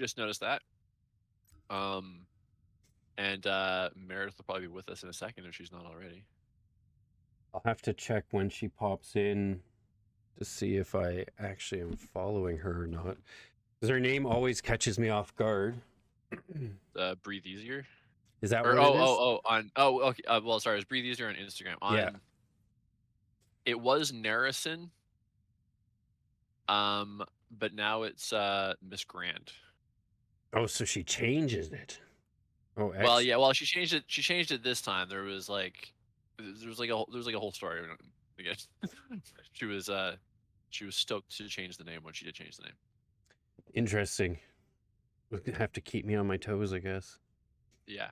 Just noticed that. Um, and Meredith will probably be with us in a second if she's not already. I'll have to check when she pops in to see if I actually am following her or not. Because her name always catches me off guard. Breathe easier. Is that Or what it is? okay. Well, sorry, it's Breathe Easier on Instagram. Yeah. It was Narison, but now it's Miss Grand. Oh, so she changes it. Oh, Well, X. yeah, well, she changed it. She changed it this time. There was like a whole story. I guess she was she was stoked to change the name when she did change the name. Interesting. Would have to keep me on my toes, I guess. Yeah.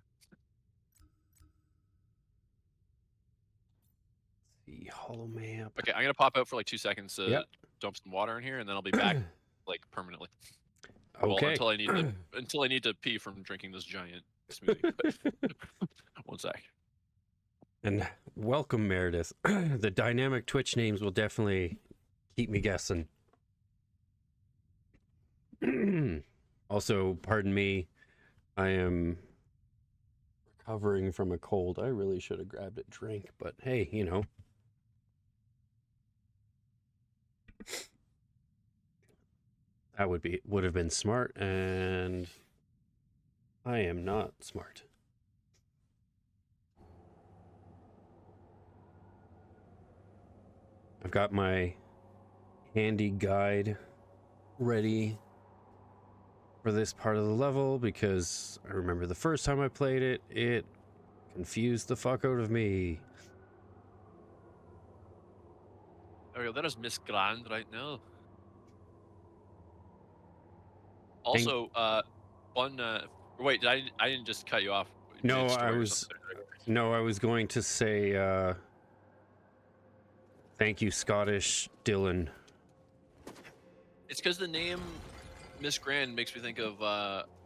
The hollow map. Okay, I'm gonna pop out for like 2 seconds to Yep. dump some water in here, and then I'll be back like permanently. Well, Okay. until I need to pee from drinking this giant smoothie. One sec. And welcome, Meredith. The dynamic Twitch names will definitely keep me guessing. Also, pardon me, I am recovering from a cold. I really should have grabbed a drink, but hey, you know. That would have been smart, and I am not smart. I've got my handy guide ready for this part of the level because I remember the first time I played it, it confused the fuck out of me. Okay, that is Miss Grand right now. Also, one. Wait, I didn't just cut you off No, mid I story or was something. no, I was going to say thank you, Scottish Dylan. It's because the name Miss Grand makes me think of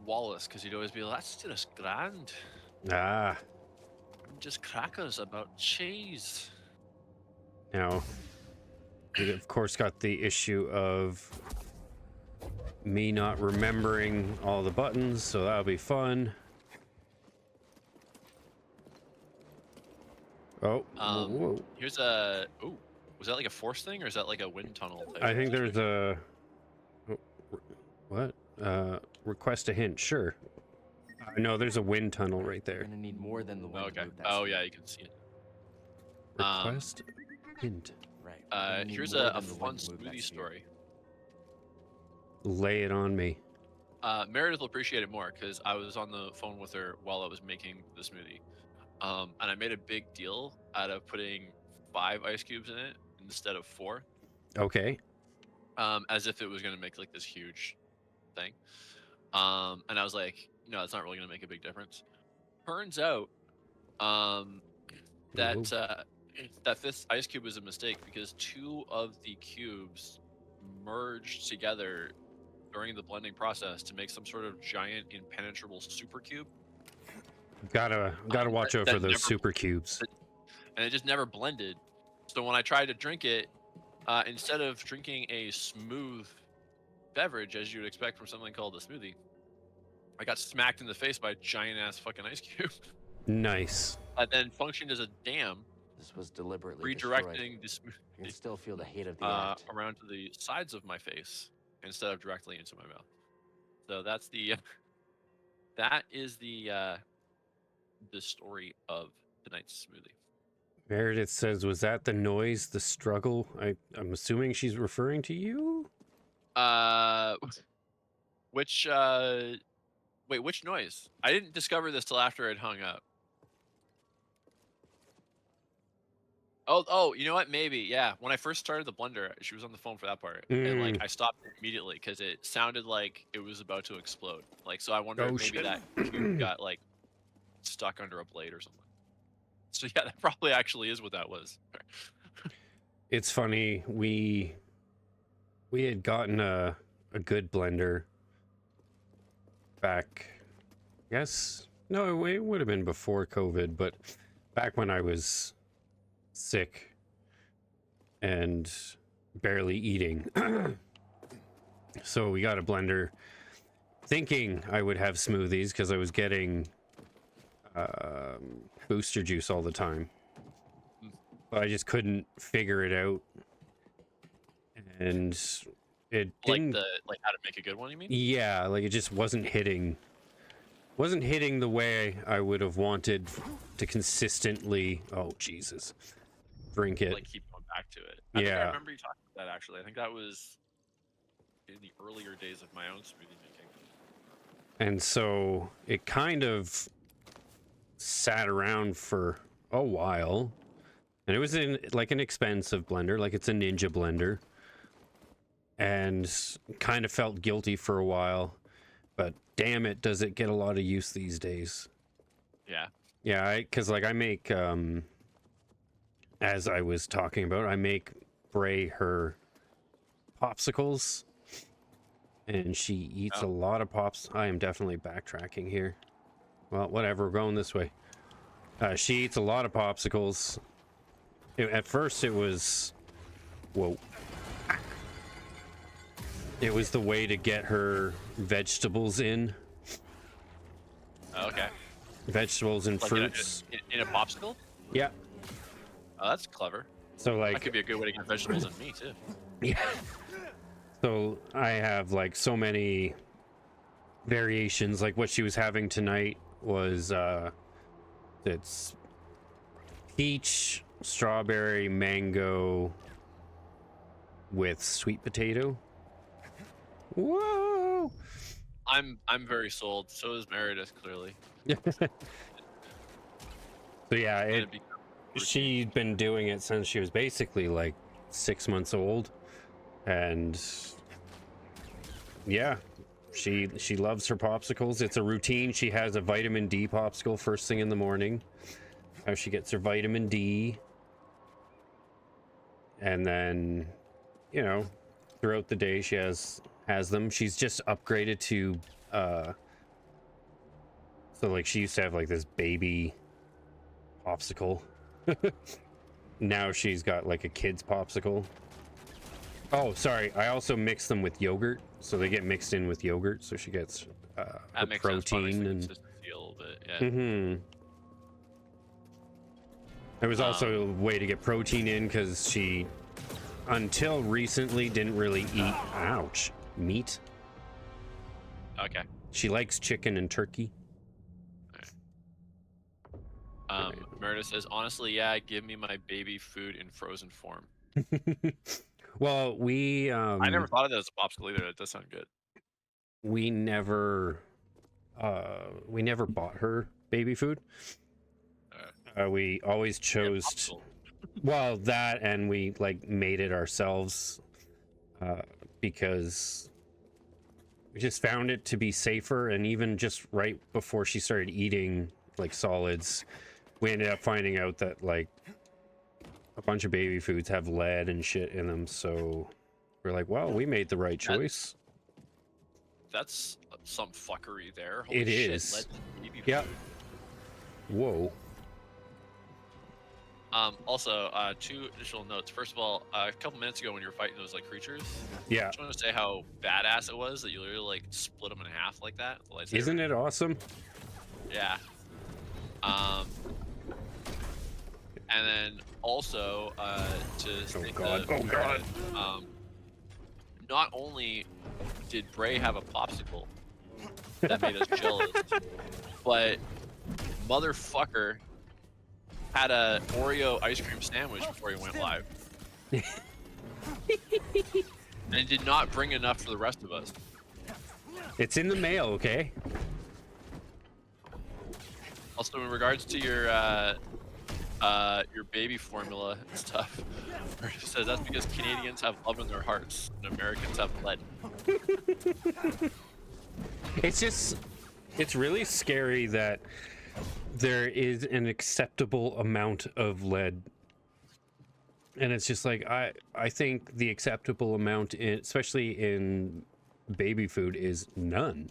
Wallace, because he'd always be like, "That's just grand, Ah, just crackers about cheese." now we of course got the issue of me not remembering all the buttons, so that'll be fun. Oh, whoa. Here's a. Oh, was that like a force thing, or is that like a wind tunnel type I think situation? there's a what? Request a hint. Sure. No, there's a wind tunnel right We're there. gonna need more than the wind to Okay. move that Oh speed. yeah, you can see it. Request hint. Right. We're gonna need Here's more a than the fun wind to move that smoothie speed. story. Lay it on me. Meredith will appreciate it more because I was on the phone with her while I was making the smoothie. And I made a big deal out of putting 5 ice cubes in it instead of 4. Okay. As if it was gonna make like this huge thing. And I was like, no, it's not really gonna make a big difference. Turns out, that that 5th ice cube was a mistake because 2 of the cubes merged together during the blending process to make some sort of giant impenetrable super cube. Gotta watch out for those super cubes. And it just never blended. So when I tried to drink it, instead of drinking a smooth beverage as you would expect from something called a smoothie, I got smacked in the face by a giant ass fucking ice cube. Nice. And then functioned as a dam, This was deliberately redirecting the I can still feel the hate of the smoothie act. around to the sides of my face instead of directly into my mouth. So that's the that is the story of tonight's smoothie. Meredith says, was that the noise, the struggle? I'm assuming she's referring to you? Which wait, which noise? I didn't discover this till after it hung up. Oh, you know what? Maybe, yeah. When I first started the blender, she was on the phone for that part, and like I stopped immediately because it sounded like it was about to explode. Like, so I wonder if maybe that cube got like stuck under a blade or something. So yeah, that probably actually is what that was. It's funny, we had gotten a good blender back, yes, no, it would have been before COVID, but back when I was sick and barely eating. So we got a blender thinking I would have smoothies because I was getting booster juice all the time, but I just couldn't figure it out, and it didn't. Like how to make a good one, you mean? Yeah, like it just wasn't hitting the way I would have wanted to consistently. Oh Jesus, drink it. Like keep going back to it. I think I remember you talking about that actually. I think that was in the earlier days of my own smoothie making. And so it kind of sat around for a while, and it was in like an expensive blender, like it's a Ninja blender, and kind of felt guilty for a while, but damn it, does it get a lot of use these days. Yeah, because like I make as I was talking about, I make Bray her popsicles, and she eats a lot of pops. I am definitely backtracking here. Well, whatever, we're going this way. She eats a lot of popsicles. At first it was... Whoa. It was the way to get her vegetables in. Okay. Vegetables and like fruits. In a popsicle? Yeah. Oh, that's clever. So like... That could be a good way to get vegetables in me, too. Yeah. So I have like so many variations. Like what she was having tonight was it's peach, strawberry, mango with sweet potato. Whoa! I'm very sold. So is Meredith, clearly. So yeah, she'd been doing it since she was basically like 6 months old, and yeah, she loves her popsicles. It's a routine. She has a vitamin D popsicle first thing in the morning. How she gets her vitamin D, and then, you know, throughout the day she has them. She's just upgraded to so like she used to have like this baby popsicle. Now she's got like a kid's popsicle. Oh, sorry. I also mix them with yogurt, so they get mixed in with yogurt. So she gets her protein and. A little bit, yeah. Mm-hmm. There was also a way to get protein in because she, until recently, didn't really eat. Ouch, meat. Okay. She likes chicken and turkey. Meredith says, honestly, yeah, give me my baby food in frozen form. Well, we I never thought of that as a popsicle either. That does sound good. We never bought her baby food. We always chose well, that, and we like made it ourselves because we just found it to be safer. And even just right before she started eating like solids, we ended up finding out that like a bunch of baby foods have lead and shit in them, so we're like, well, we made the right choice. That's some fuckery there. Holy it shit, is. lead in baby Yeah. food. Whoa. Also, two additional notes. First of all, a couple minutes ago when you were fighting those like creatures, Yeah. I just want to say how badass it was that you literally like split them in half like that. Isn't it awesome? Yeah. And then also not only did Bray have a popsicle that made us jealous, but motherfucker had a Oreo ice cream sandwich before he went live. And did not bring enough for the rest of us. It's in the mail, okay? Also, in regards to your baby formula and stuff, it says that's because Canadians have love in their hearts and Americans have lead. It's really scary that there is an acceptable amount of lead, and it's just like I think the acceptable amount, especially in baby food, is none.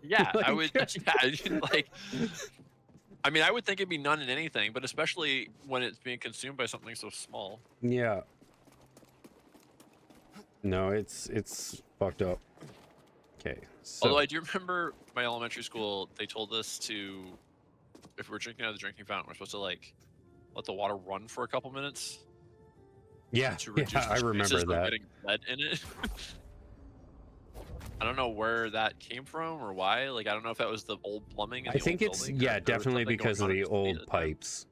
Yeah, Like, I would. Yeah, like, I mean, I would think it'd be none in anything, but especially when it's being consumed by something so small. Yeah. No, it's fucked up. Okay. So Although I do remember my elementary school, they told us to, if we're drinking out of the drinking fountain, we're supposed to like let the water run for a couple minutes yeah, to yeah, reduce the I remember chances of that. getting lead in it. I don't know where that came from or why. Like, I don't know if that was the old plumbing in I the old think it's building, or yeah, if there was definitely something going because of on in the the city at old the time. pipes.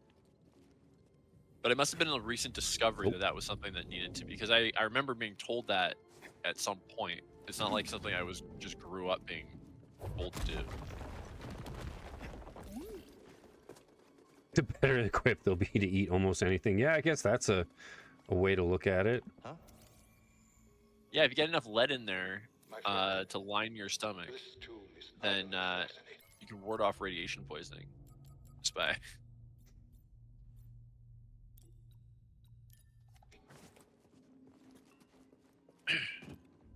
But it must have been a recent discovery Oh. that was something that needed to be, because I remember being told that at some point. It's not like something I was just grew up being told to do. The better equipped they'll be to eat almost anything. Yeah, I guess that's a way to look at it. Huh? Yeah, if you get enough lead in there to line your stomach, then you can ward off radiation poisoning. Just by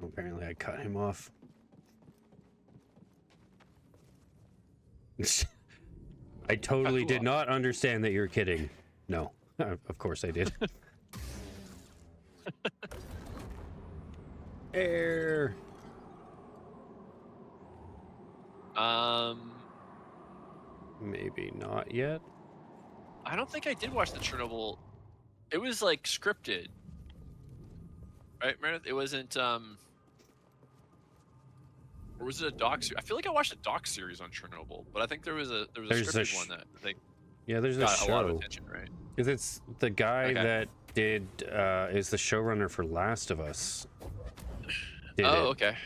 Apparently, I cut him off. I totally did not understand that you're kidding. No, of course I did. Air. Maybe not yet. I don't think I did watch the Chernobyl. It was like scripted, right, Meredith? It wasn't or was it a doc series? I feel like I watched a doc series on Chernobyl, but I think there was a scripted one that I think yeah, there's a got a lot of show. attention, right? Because it's the guy Okay. that did is the showrunner for Last of Us. Did Oh, it. okay.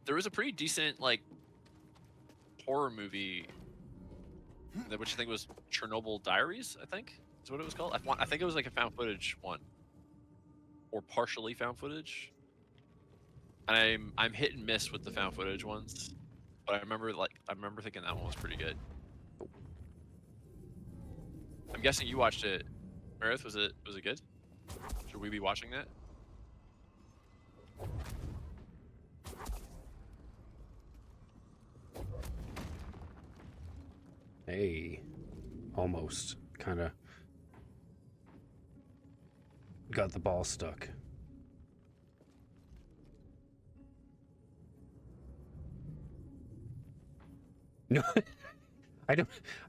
There was a pretty decent like horror movie, which I think was Chernobyl Diaries. I think is what it was called. I think it was like a found footage one, or partially found footage. I'm hit and miss with the found footage ones, but I remember thinking that one was pretty good. I'm guessing you watched it, Meredith. Was it good? Should we be watching that? Hey, almost kind of got the ball stuck. No, I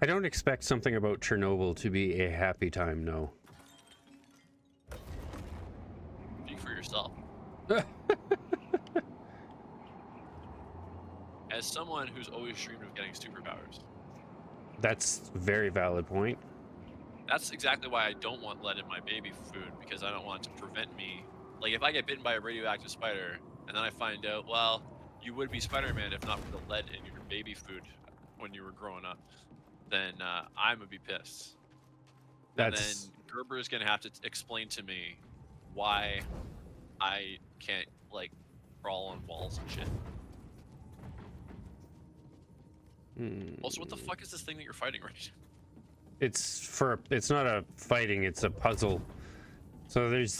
don't expect something about Chernobyl to be a happy time. No. Speak for yourself. As someone who's always dreamed of getting superpowers, That's a very valid point. that's exactly why I don't want lead in my baby food, because I don't want it to prevent me. Like, if I get bitten by a radioactive spider and then I find out, well, you would be Spider-Man if not for the lead in your baby food when you were growing up, then I'm gonna be pissed. And then Gerber's gonna have to explain to me why I can't like crawl on walls and shit. Also, what the fuck is this thing that you're fighting right now? It's not a fighting, it's a puzzle. So there's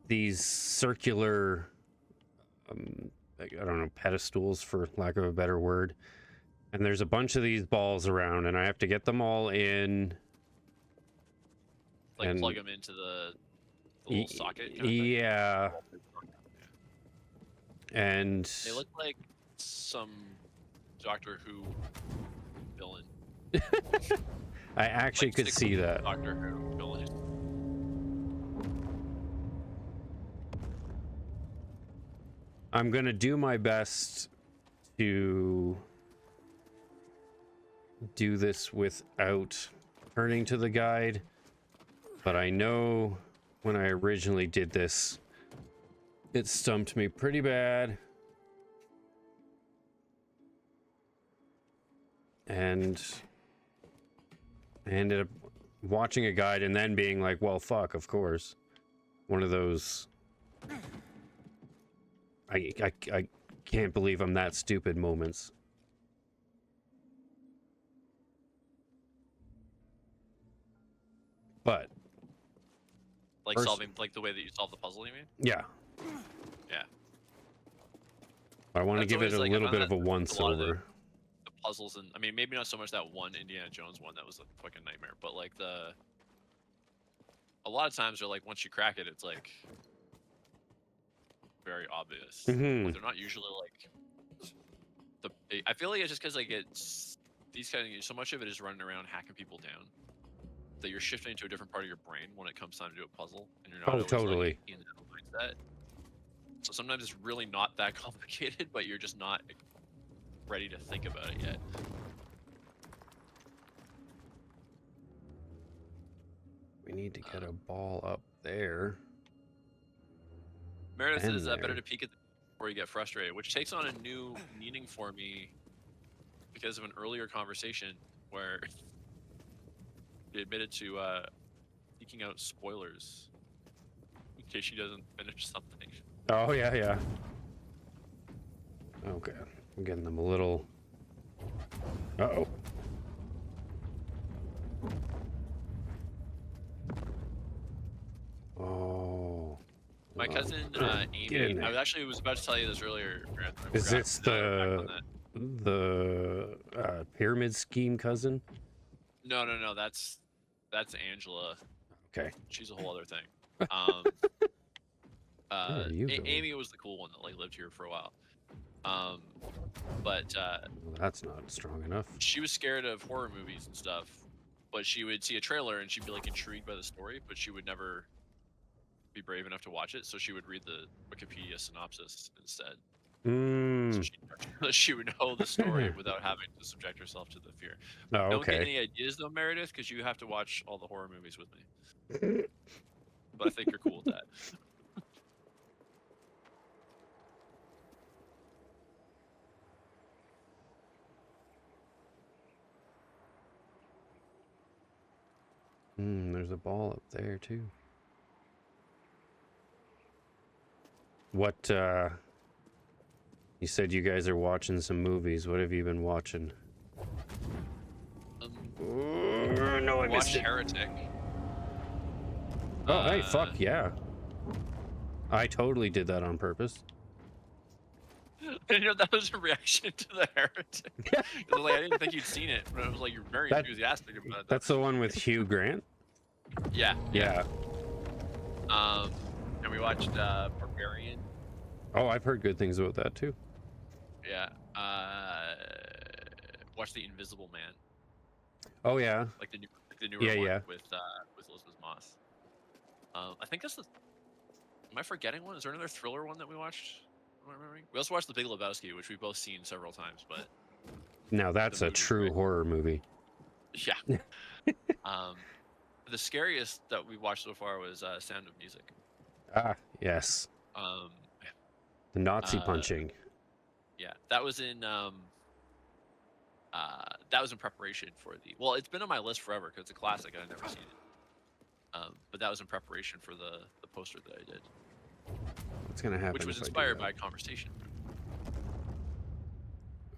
these circular I don't know, pedestals for lack of a better word. And there's a bunch of these balls around and I have to get them all in. Like and plug them into the little socket kind of thing? Yeah. And They look like some Doctor Who villain. I actually Like could see that. Doctor Who villain. I'm gonna do my best to do this without turning to the guide, but I know when I originally did this, it stumped me pretty bad. And I ended up watching a guide and then being like, well, fuck, of course. One of those... I can't believe I'm that stupid moments. But... Like solving, like the way that you solve the puzzle, you mean? Yeah. Yeah. I want to That's give it always, a like, I little found bit of that a a lot of once-over. The puzzles, and I mean, maybe not so much that one Indiana Jones one that was a fucking nightmare, but like a lot of times they're like, once you crack it, it's like very obvious. Mm-hmm. But they're not usually like I feel like it's just because like it's these kind of so much of it is running around hacking people down that you're shifting into a different part of your brain when it comes time to do a puzzle, and you're not Oh, always totally. like in that mindset. So sometimes it's really not that complicated, but you're just not ready to think about it yet. We need to get a ball up there. Meredith And is there. better to peek at before you get frustrated, which takes on a new meaning for me because of an earlier conversation where she admitted to seeking out spoilers in case she doesn't finish something. Oh, yeah, yeah. Okay. I'm getting them a little... Uh-oh. Oh. My cousin Get in Amy, there. I was about to tell you this earlier. Is this the pyramid scheme cousin? No, that's Angela. Okay. She's a whole other thing. Where are you going? Amy was the cool one that like lived here for a while. But Well, that's not strong enough. she was scared of horror movies and stuff, but she would see a trailer and she'd be like intrigued by the story, but she would never be brave enough to watch it, so she would read the Wikipedia synopsis instead. So she would know the story without having to subject herself to the fear. Oh, okay. Don't get any ideas though, Meredith, because you have to watch all the horror movies with me. But I think you're cool with that. There's a ball up there too. What, you said you guys are watching some movies. What have you been watching? No, I watched Heretic. Oh, hey, fuck yeah. I totally did that on purpose. You know, that was a reaction to the Heretic. Like, I didn't think you'd seen it, but I was like, you're very enthusiastic about it. That's the one with Hugh Grant? Yeah. Yeah. And we watched Barbarian. Oh, I've heard good things about that too. Yeah. Watched The Invisible Man. Oh yeah. Like the newer one yeah. with Elizabeth Moss. I think that's the. Am I forgetting one? Is there another thriller one that we watched? Am I remembering? We also watched The Big Lebowski, which we've both seen several times, but. Now that's a true horror movie. Yeah. The scariest that we watched so far was Sound of Music. Ah, yes. The Nazi punching. Yeah, that was in preparation for the. Well, it's been on my list forever because it's a classic and I've never seen it. But that was in preparation for the poster that I did. What's gonna happen? Which was inspired by a conversation.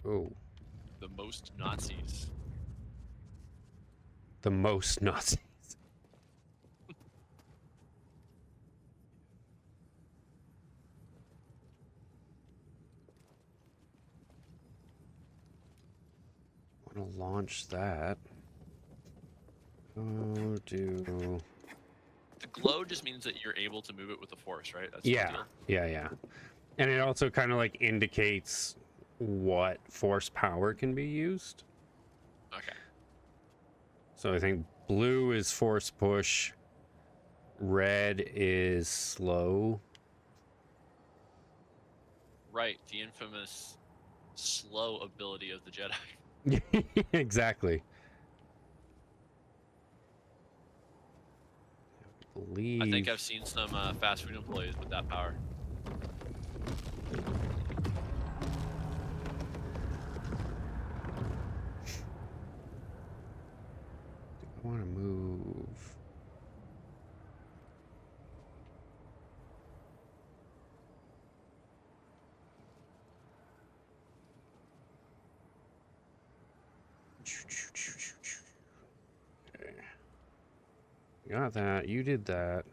Oh. The most Nazis. The most Nazis. Want to launch that? Oh, do. The glow just means that you're able to move it with the force, right? That's yeah, yeah. And it also kind of like indicates what force power can be used. Okay. So I think blue is force push, red is slow. Right, the infamous slow ability of the Jedi. Exactly. I think I've seen some fast food employees with that power. I want to move. Okay. Got that. You did that.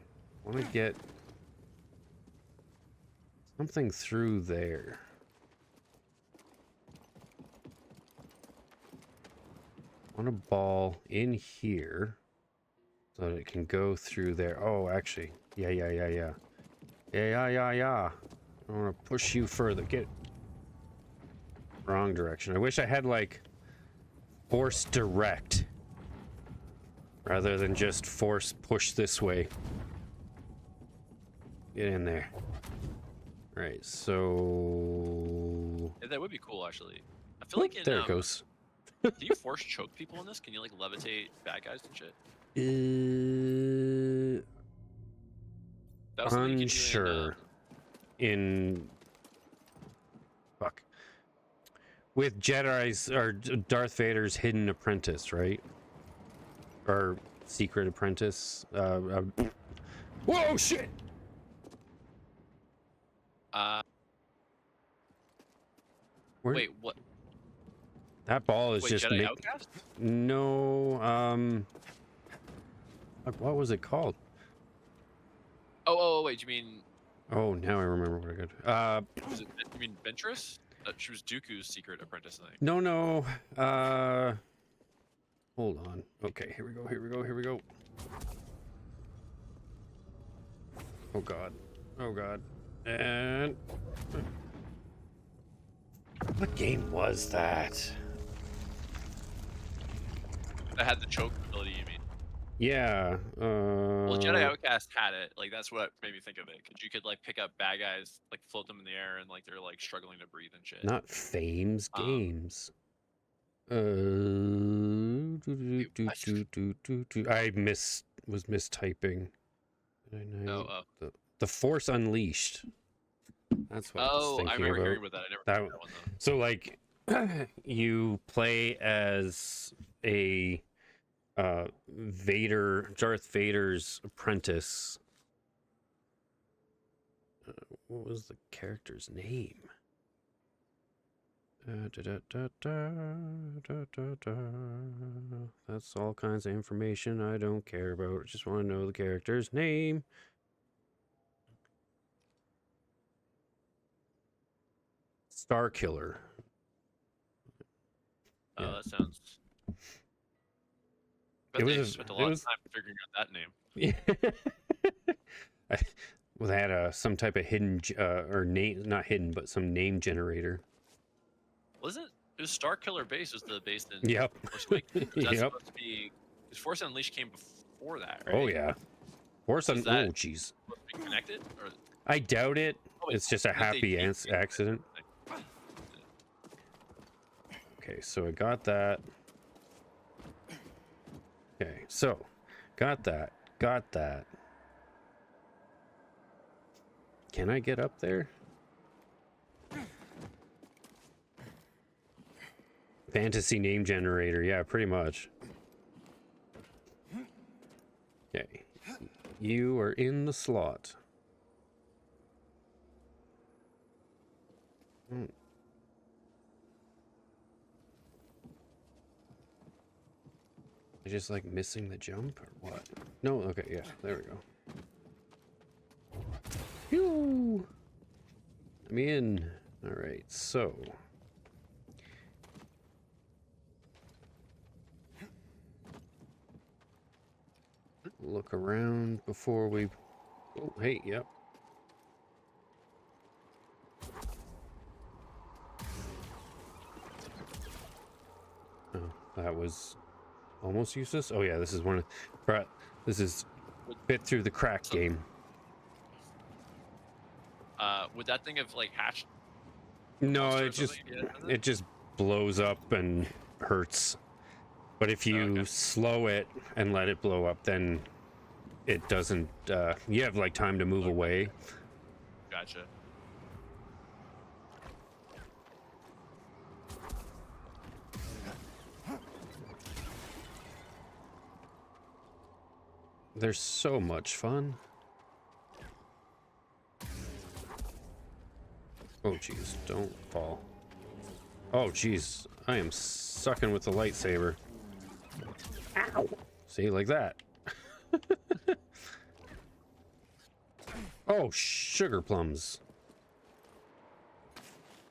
I want to get something through there. I want a ball in here so that it can go through there. Oh, actually. Yeah. I want to push you further. Get wrong direction. I wish I had like force direct rather than just force push this way. Get in there. Right, so Yeah, that would be cool, actually. I feel like in, there it goes. can you force choke people in this? Can you like levitate bad guys and shit? That was something you could do Unsure. In fuck. With Jedi's or Darth Vader's hidden apprentice, right? Or secret apprentice. Whoa, shit! Wait, what? That ball is Wait, just Jedi Outcast? No, what was it called? Oh, wait, you mean... Oh, now I remember what I got. Was it, you mean Ventress? She was Dooku's secret apprentice, I think. No. Hold on. Okay, here we go. Oh god. And what game was that? That had the choke ability, you mean? Yeah. Well, Jedi Outcast had it. Like, that's what made me think of it. Because you could, like, pick up bad guys, like, float them in the air, and, like, they're, like, struggling to breathe and shit. Not Fame's games. I was mistyping. The Force Unleashed. That's what I was thinking I remember about. hearing about that. I never played that one, though. So, like, you play as a Darth Vader's apprentice. What was the character's name? That's all kinds of information I don't care about. I just want to know the character's name. Star Killer. Oh, Yeah. that sounds... It They was spent a lot of time figuring out that name. Yeah. Well, they had some type of hidden, or name, not hidden, but some name generator. Was it? It was Star Killer Base was the base in Yep. Force Awakens. Was that Yep. supposed to be... Because Force Unleashed came before that, right? Oh, yeah. Force Is that- Oh, jeez. Supposed to be connected? Or... I doubt it. Oh, wait, It's just a did they happy change it? accident. Okay, so I got that. Okay, so got that. Can I get up there? Fantasy name generator, yeah, pretty much. Okay, you are in the slot. I just like missing the jump or what? No, okay, yeah, there we go. Phew! I'm in. Alright, so. Look around before we... Oh, hey, yep. Oh, that was almost useless. Oh yeah, this is one of... This is bit through the crack game. Would that thing have, like, hatched? No, it just blows up and hurts. But if you slow it and let it blow up, then it doesn't... you have, like, time to move away. Gotcha. They're so much fun. Oh, jeez, don't fall. Oh, jeez, I am sucking with the lightsaber. Ow! See, like that. Oh, sugar plums.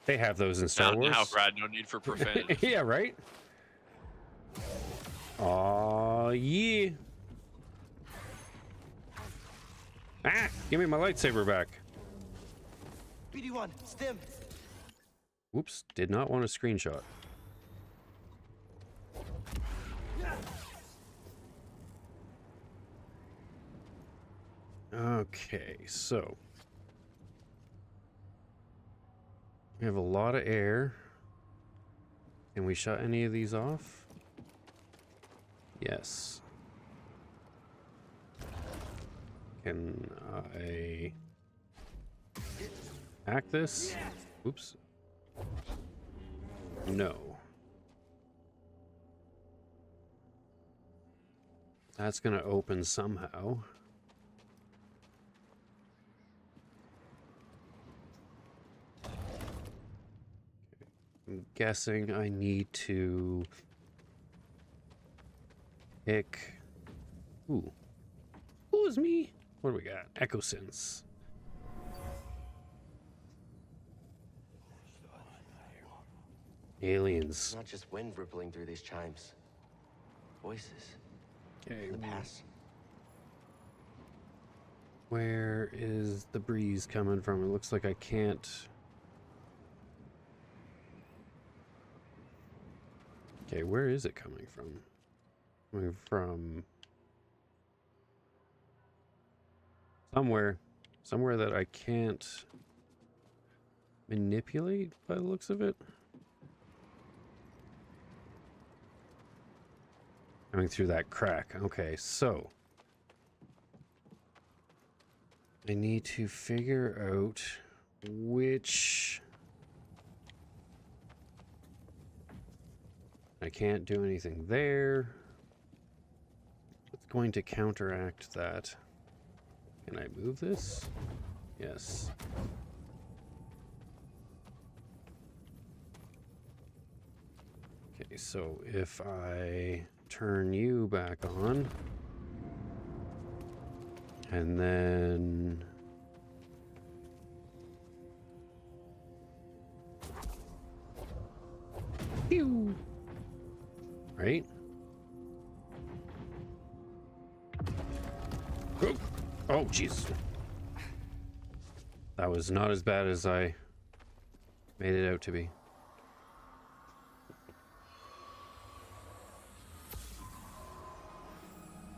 They have those in Star Wars. Now, Brad, no need for profanity. Yeah, right? Aw, yeah. Ah, give me my lightsaber back. BD1, stim. Whoops, did not want a screenshot. Okay, so we have a lot of air. Can we shut any of these off? Yes. Can I hack this? Oops. No. That's gonna open somehow. I'm guessing I need to pick. Ooh. Who is me? What do we got? Echo Sense. Aliens. It's not just wind rippling through these chimes. Voices. Okay. The past. Where is the breeze coming from? It looks like I can't. Okay, where is it coming from? Coming from somewhere that I can't manipulate by the looks of it. Coming through that crack. Okay, so I need to figure out which. I can't do anything there. It's going to counteract that. Can I move this? Yes. Okay, so if I turn you back on, and then pew, right? Oh, oh, jeez. That was not as bad as I made it out to be.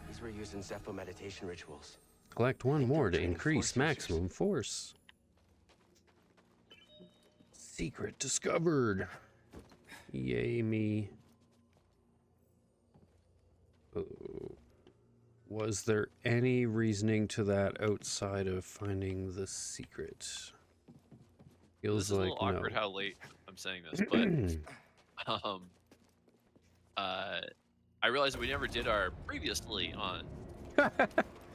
These were used in Zepho meditation rituals. Collect one more to training increase force maximum force. Secret discovered. Yay me. Was there any reasoning to that outside of finding the secret? Feels This is like a little awkward no. how late I'm saying this, but I realized that we never did our previously on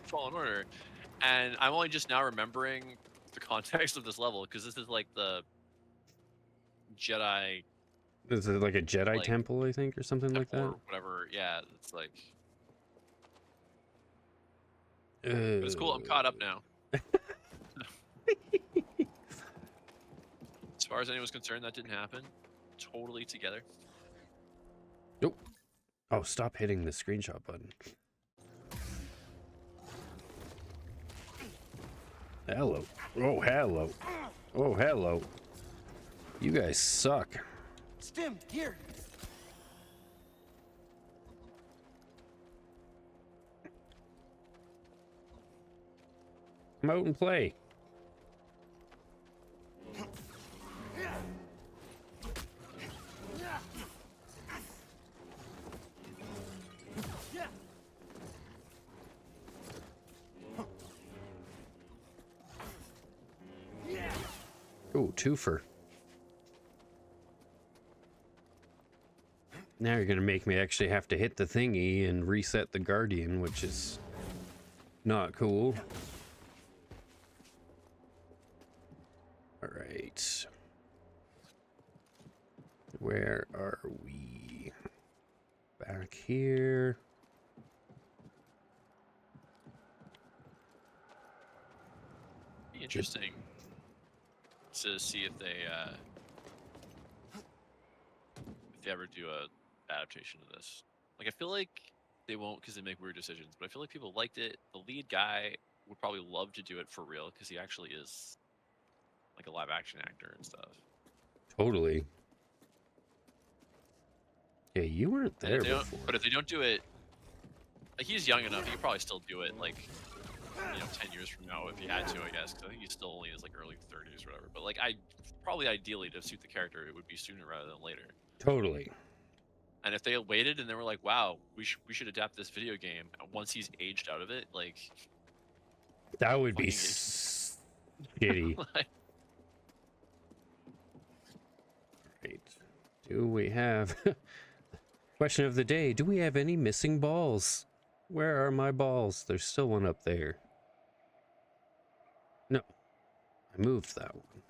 Fallen Order, and I'm only just now remembering the context of this level because this is like the Jedi. Is it like a Jedi like, temple, I think, or something like that? Or whatever. Yeah, it's like. But it's cool. I'm caught up now. As far as anyone's concerned, that didn't happen. Totally together. Nope. Oh, stop hitting the screenshot button. Hello. Oh, hello. Oh, hello. You guys suck. Stim, here. Come out and play. Oh, twofer. Now you're gonna make me actually have to hit the thingy and reset the Guardian, which is not cool. All right. Where are we? Back here. Be interesting to see if they ever do a adaptation of this. Like, I feel like they won't because they make weird decisions, but I feel like people liked it. The lead guy would probably love to do it for real because he actually is like a live action actor and stuff. Totally. Yeah, you weren't And there if they don't- before. But if they don't do it, like he's young enough, he could probably still do it. Like 10 years from now if he had to, I guess. Because I think he's still only in his like early 30s or whatever. But like probably ideally to suit the character, it would be sooner rather than later. Totally. And if they waited and they were like, "Wow, we should adapt this video game," once he's aged out of it, like That would be fucking shitty. Right. Do we have... Question of the day. Do we have any missing balls? Where are my balls? There's still one up there. No. I moved that one.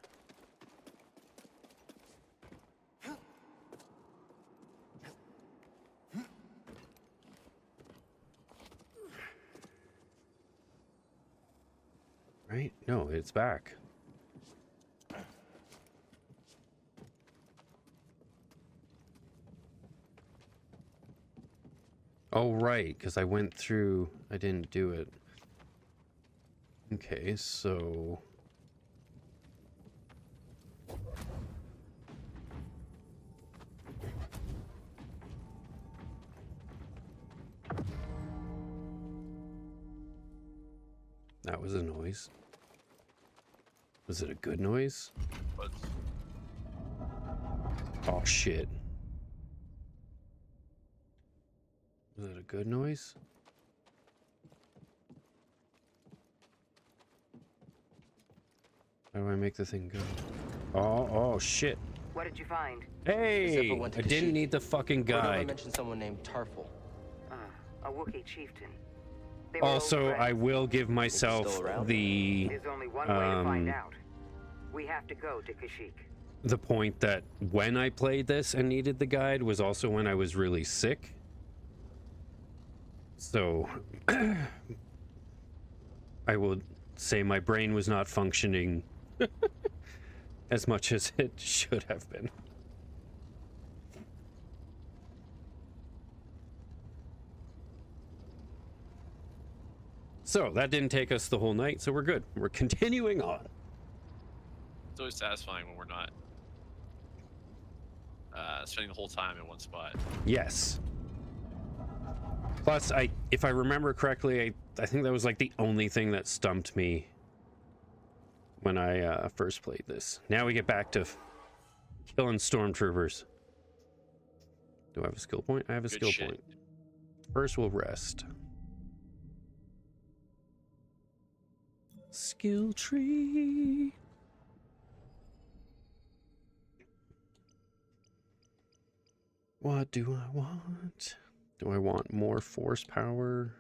Right? No, it's back. Oh, right, because I went through... I didn't do it. Okay, so... That was a noise. Was it a good noise? but Oh, shit. Was it a good noise? How do I make the thing go? Oh, shit. What did you find? Hey! Zephyr went to I didn't Kashyyyk. need the fucking Cordova guide. mentioned someone named Tarful. A Wookiee chieftain. They were old Also, I friends. will give myself still around? the There's only one way to find out. We have to go to Kashyyyk. point that when I played this and needed the guide was also when I was really sick. So I will say my brain was not functioning as much as it should have been. So that didn't take us the whole night, so we're good. We're continuing on. it's always satisfying when we're not spending the whole time in one spot. Yes. Plus, if I remember correctly, I think that was like the only thing that stumped me when I first played this. Now we get back to killing stormtroopers. Do I have a skill point? I have a Good skill shit. point. First, we'll rest. Skill tree. What do I want? Do I want more force power?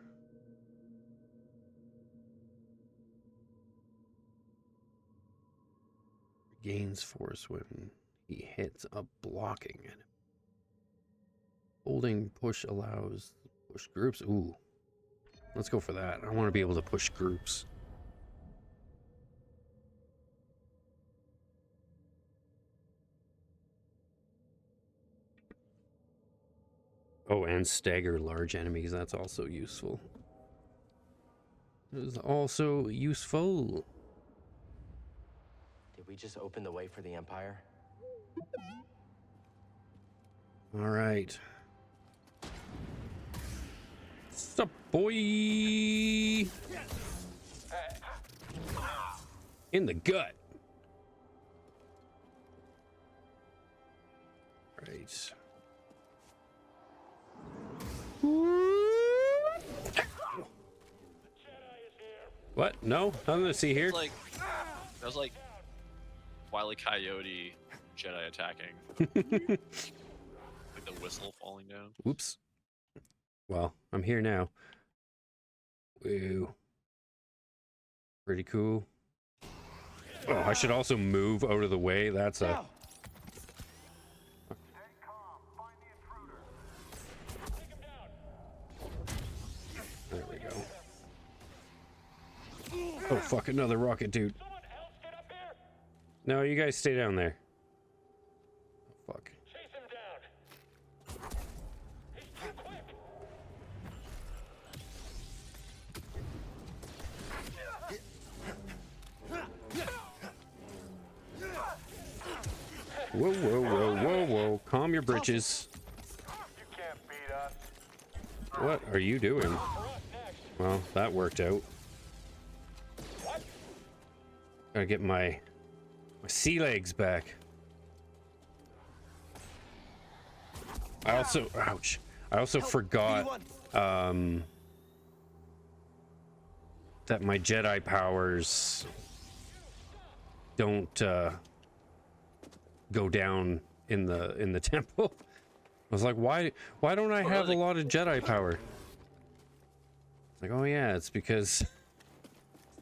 Gains force when he hits a blocking enemy. Holding push allows push groups. Ooh. Let's go for that. I want to be able to push groups. Oh, and stagger large enemies. That's also useful. It is also useful. Did we just open the way for the Empire? All right. Sup, boy? In the gut. Right. What? No? Nothing to see here? That was like Wile E. Coyote Jedi attacking. Like the whistle falling down. Oops. Well, I'm here now. Woo. Pretty cool. Oh, I should also move out of the way. That's a... There we go. Oh, fuck, another rocket, dude. No, you guys stay down there. Oh, fuck. Whoa, whoa, whoa, whoa, whoa. Calm your britches. You can't beat us. What are you doing? Well, that worked out. Gotta get my sea legs back. I also, ouch. I also forgot that my Jedi powers don't go down in the temple. I was like, why don't I have a lot of Jedi power? It's like, oh yeah, it's because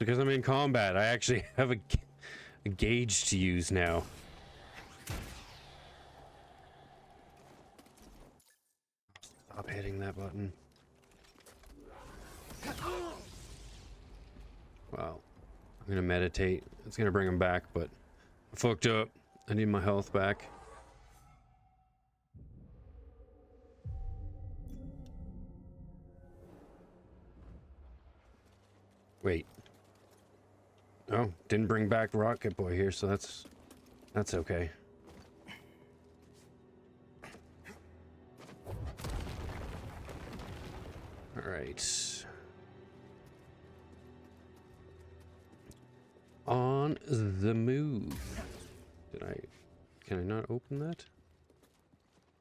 I'm in combat. I actually have a gauge to use now. Stop hitting that button. Well, I'm gonna meditate. It's gonna bring him back, but I fucked up. I need my health back. Wait. Oh, didn't bring back Rocket Boy here, so that's okay. All right. On the move. Can I not open that?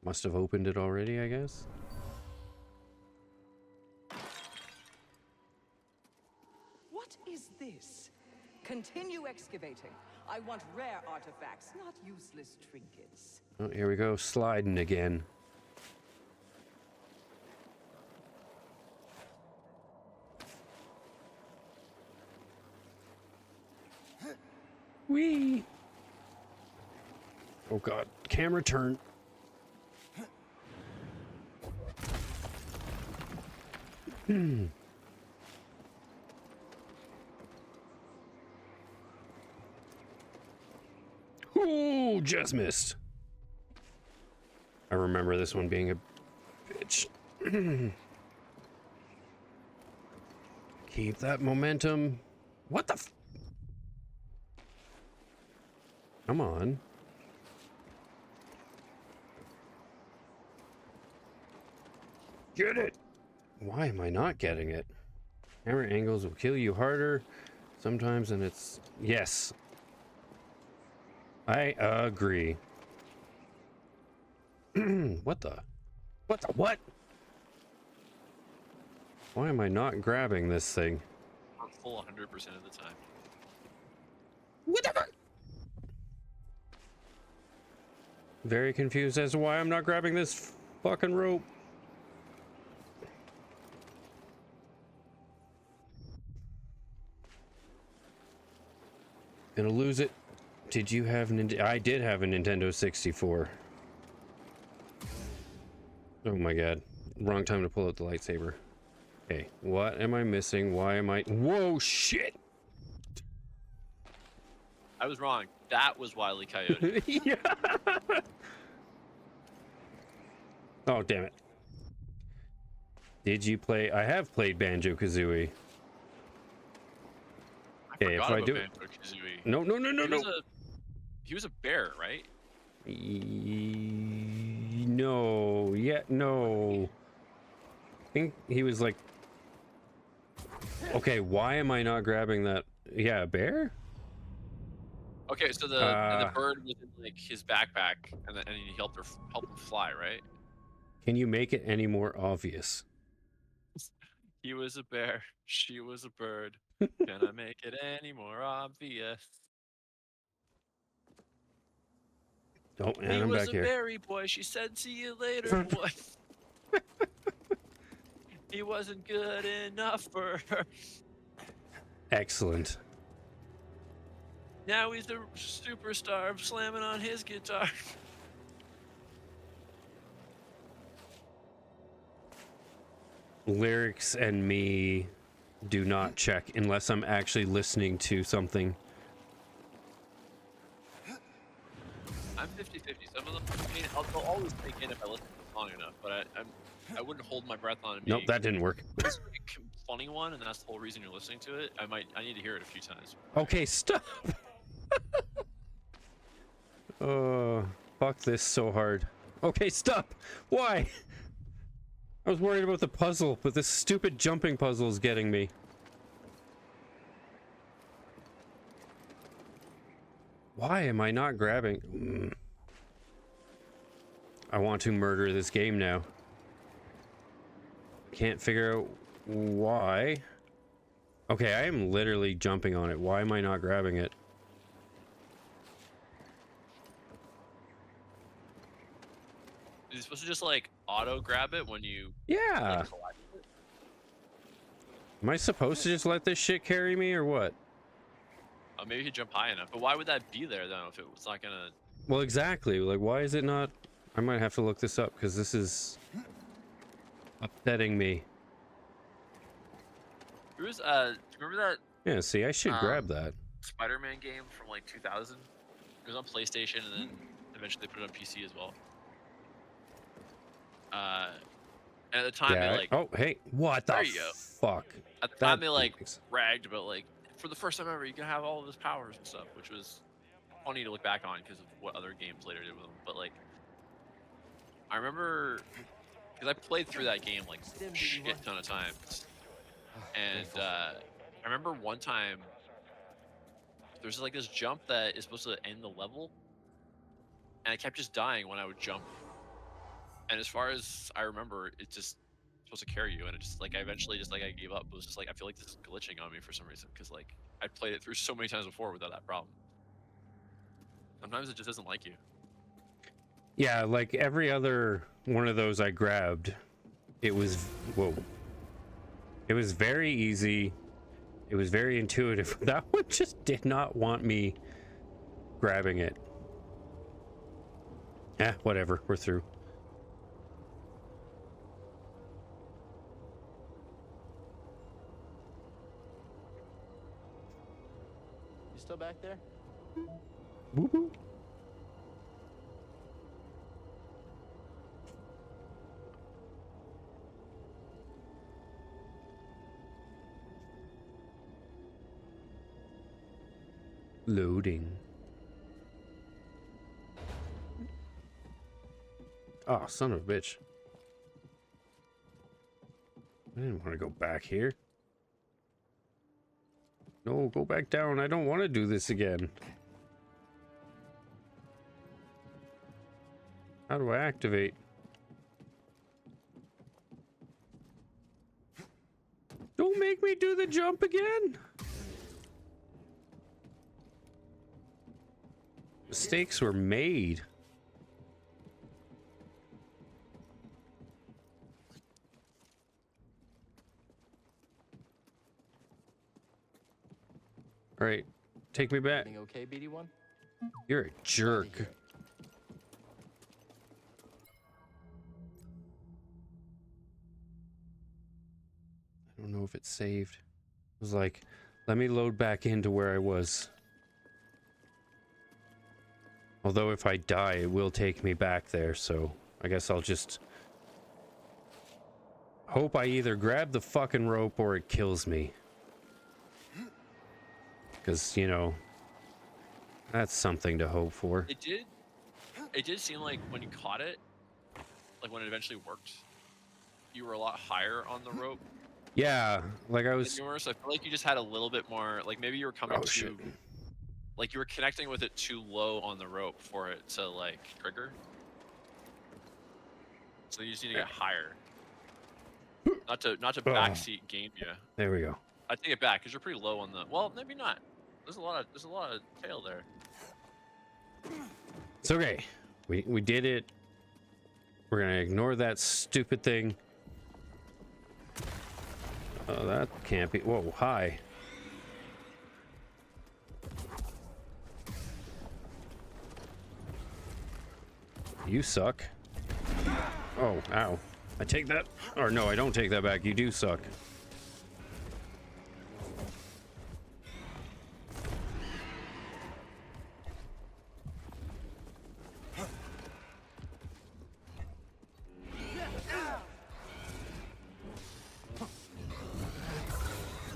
Must have opened it already, I guess. What is this? Continue excavating. I want rare artifacts, not useless trinkets. Oh, here we go, sliding again. Whee! Oh god, camera turn. Ooh, just missed. I remember this one being a bitch. Keep that momentum. What the f— Come on. Get it! Why am I not getting it? Camera angles will kill you harder sometimes, and it's— Yes. I agree. What the? What the what? Why am I not grabbing this thing? I'm full 100% of the time. Whatever. Very confused as to why I'm not grabbing this fucking rope. Gonna lose it. Did you have I did have a Nintendo 64. Oh my god. Wrong time to pull out the lightsaber. Okay, what am I missing? Why am I— Whoa, shit! I was wrong. That was Wile E. Coyote. Yeah. Oh, damn it. Did you play— I have played Banjo-Kazooie. Okay, if I do it— Banjo-Kazooie. No, no, no, no, no. He was a bear, right? No, yeah, no. I think he was like— Okay, why am I not grabbing that? Yeah, a bear? Okay, so the bird was in like his backpack, and he helped him fly, right? Can you make it any more obvious? He was a bear, she was a bird. Can I make it any more obvious? Oh, and He I'm was back a here. berry boy. She said, "See you later, boy." He wasn't good enough for her. Excellent. Now he's the superstar of slamming on his guitar. Lyrics and me do not check unless I'm actually listening to something. I'm 50-50. Some of them, I mean, they'll always take in if I listen to the song enough, but I wouldn't hold my breath on it. Nope, that didn't work. It's a funny one, and that's the whole reason you're listening to it. I need to hear it a few times. Okay, stop. Fuck this so hard. Okay, stop! Why? I was worried about the puzzle, but this stupid jumping puzzle is getting me. Why am I not grabbing? I want to murder this game now. Can't figure out why. Okay, I am literally jumping on it. Why am I not grabbing it? Is it supposed to just like auto grab it when you Yeah. like, collect it? Am I supposed to just let this shit carry me or what? Maybe you jump high enough. But why would that be there then if it was not gonna? Well, exactly. Like, why is it not? I might have to look this up because this is upsetting me. It was remember that Yeah, see, I should grab that. Spider-Man game from like 2000? It was on PlayStation and then eventually they put it on PC as well. And at the time Yeah. they like Oh, hey, what the There you go. fuck? at the time that they like makes- bragged about like for the first time ever you can have all of his powers and stuff, which was funny to look back on because of what other games later did with them. But like I remember because I played through that game like Stim, shit ton of times. And I remember one time there's like this jump that is supposed to end the level, and I kept just dying when I would jump. And as far as I remember, it's just supposed to carry you, and it just like I eventually just like I gave up. It was just like I feel like this is glitching on me for some reason because like I played it through so many times before without that problem. Sometimes it just doesn't like you. Yeah, like every other one of those I grabbed, it was whoa. It was very easy. It was very intuitive. That one just did not want me grabbing it. Whatever. We're through. You still back there? Woo woo. Loading. Oh, son of a bitch. I didn't want to go back here. No, go back down. I don't want to do this again. How do I activate? Don't make me do the jump again. Mistakes were made. All right, take me back. Everything okay, BD1? You're a jerk. I don't know if it's saved. It was like, let me load back into where I was. Although if I die, it will take me back there, so I guess I'll just hope I either grab the fucking rope or it kills me. Because, you know, that's something to hope for. It did seem like when you caught it, like when it eventually worked, you were a lot higher on the rope. Yeah, like I Than was... you were, so I feel like you just had a little bit more, like maybe you were coming Oh, too, shit. like you were connecting with it too low on the rope for it to like trigger. So you just need to get higher. Not to backseat game you. There we go. I take it back because you're pretty low on the. Well, maybe not. There's a lot of tail there. It's okay. We did it. We're gonna ignore that stupid thing. Oh, that can't be. Whoa, hi. You suck. Oh, ow. I take that. Or no, I don't take that back. You do suck.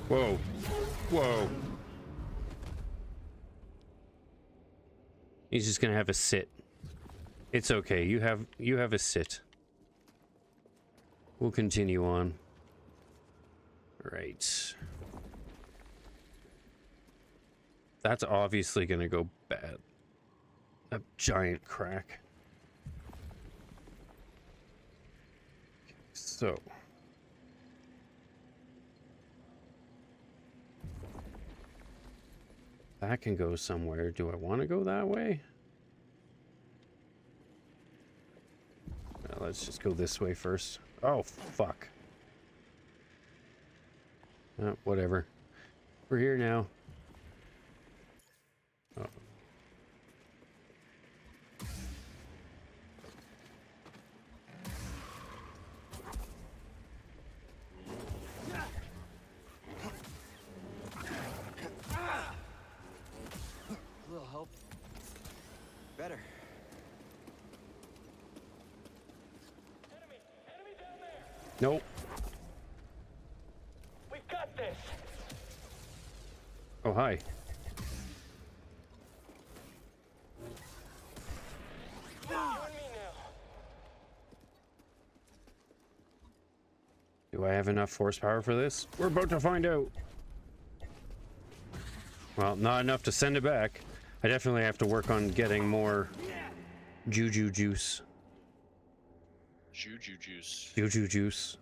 Whoa. Whoa. He's just gonna have a sit. It's okay. You have a sit. We'll continue on. Right. That's obviously gonna go bad. A giant crack. So. That can go somewhere. Do I want to go that way? Let's just go this way first. Oh, fuck. Whatever. We're here now. Oh. A little help. Better. Enemy down there. Nope. We got this. Oh, hi. You and me now. Do I have enough horsepower for this? We're about to find out. Well, not enough to send it back. I definitely have to work on getting more juju juice. Juju juice. Juju juice.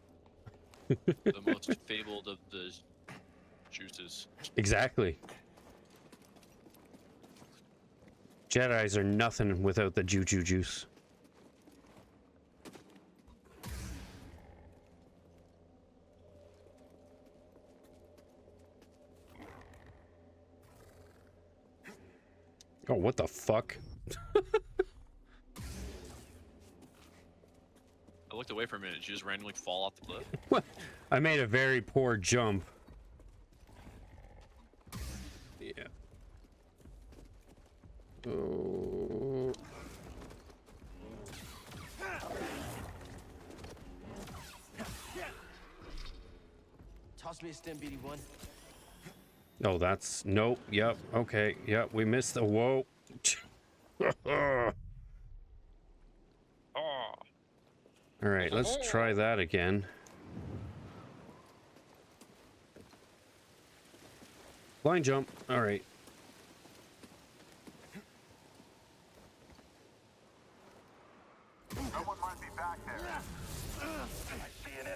The most fabled of the juices. Exactly. Jedis are nothing without the juju juice. Oh, what the fuck? I looked away for a minute. Did you just randomly fall off the cliff? What? I made a very poor jump. Yeah. Oh. Toss me a stem, BD1. Oh, that's nope. Yep. Okay. Yep. We missed the whoa. Oh. All right. Let's try that again. Blind jump. All right. Someone might be back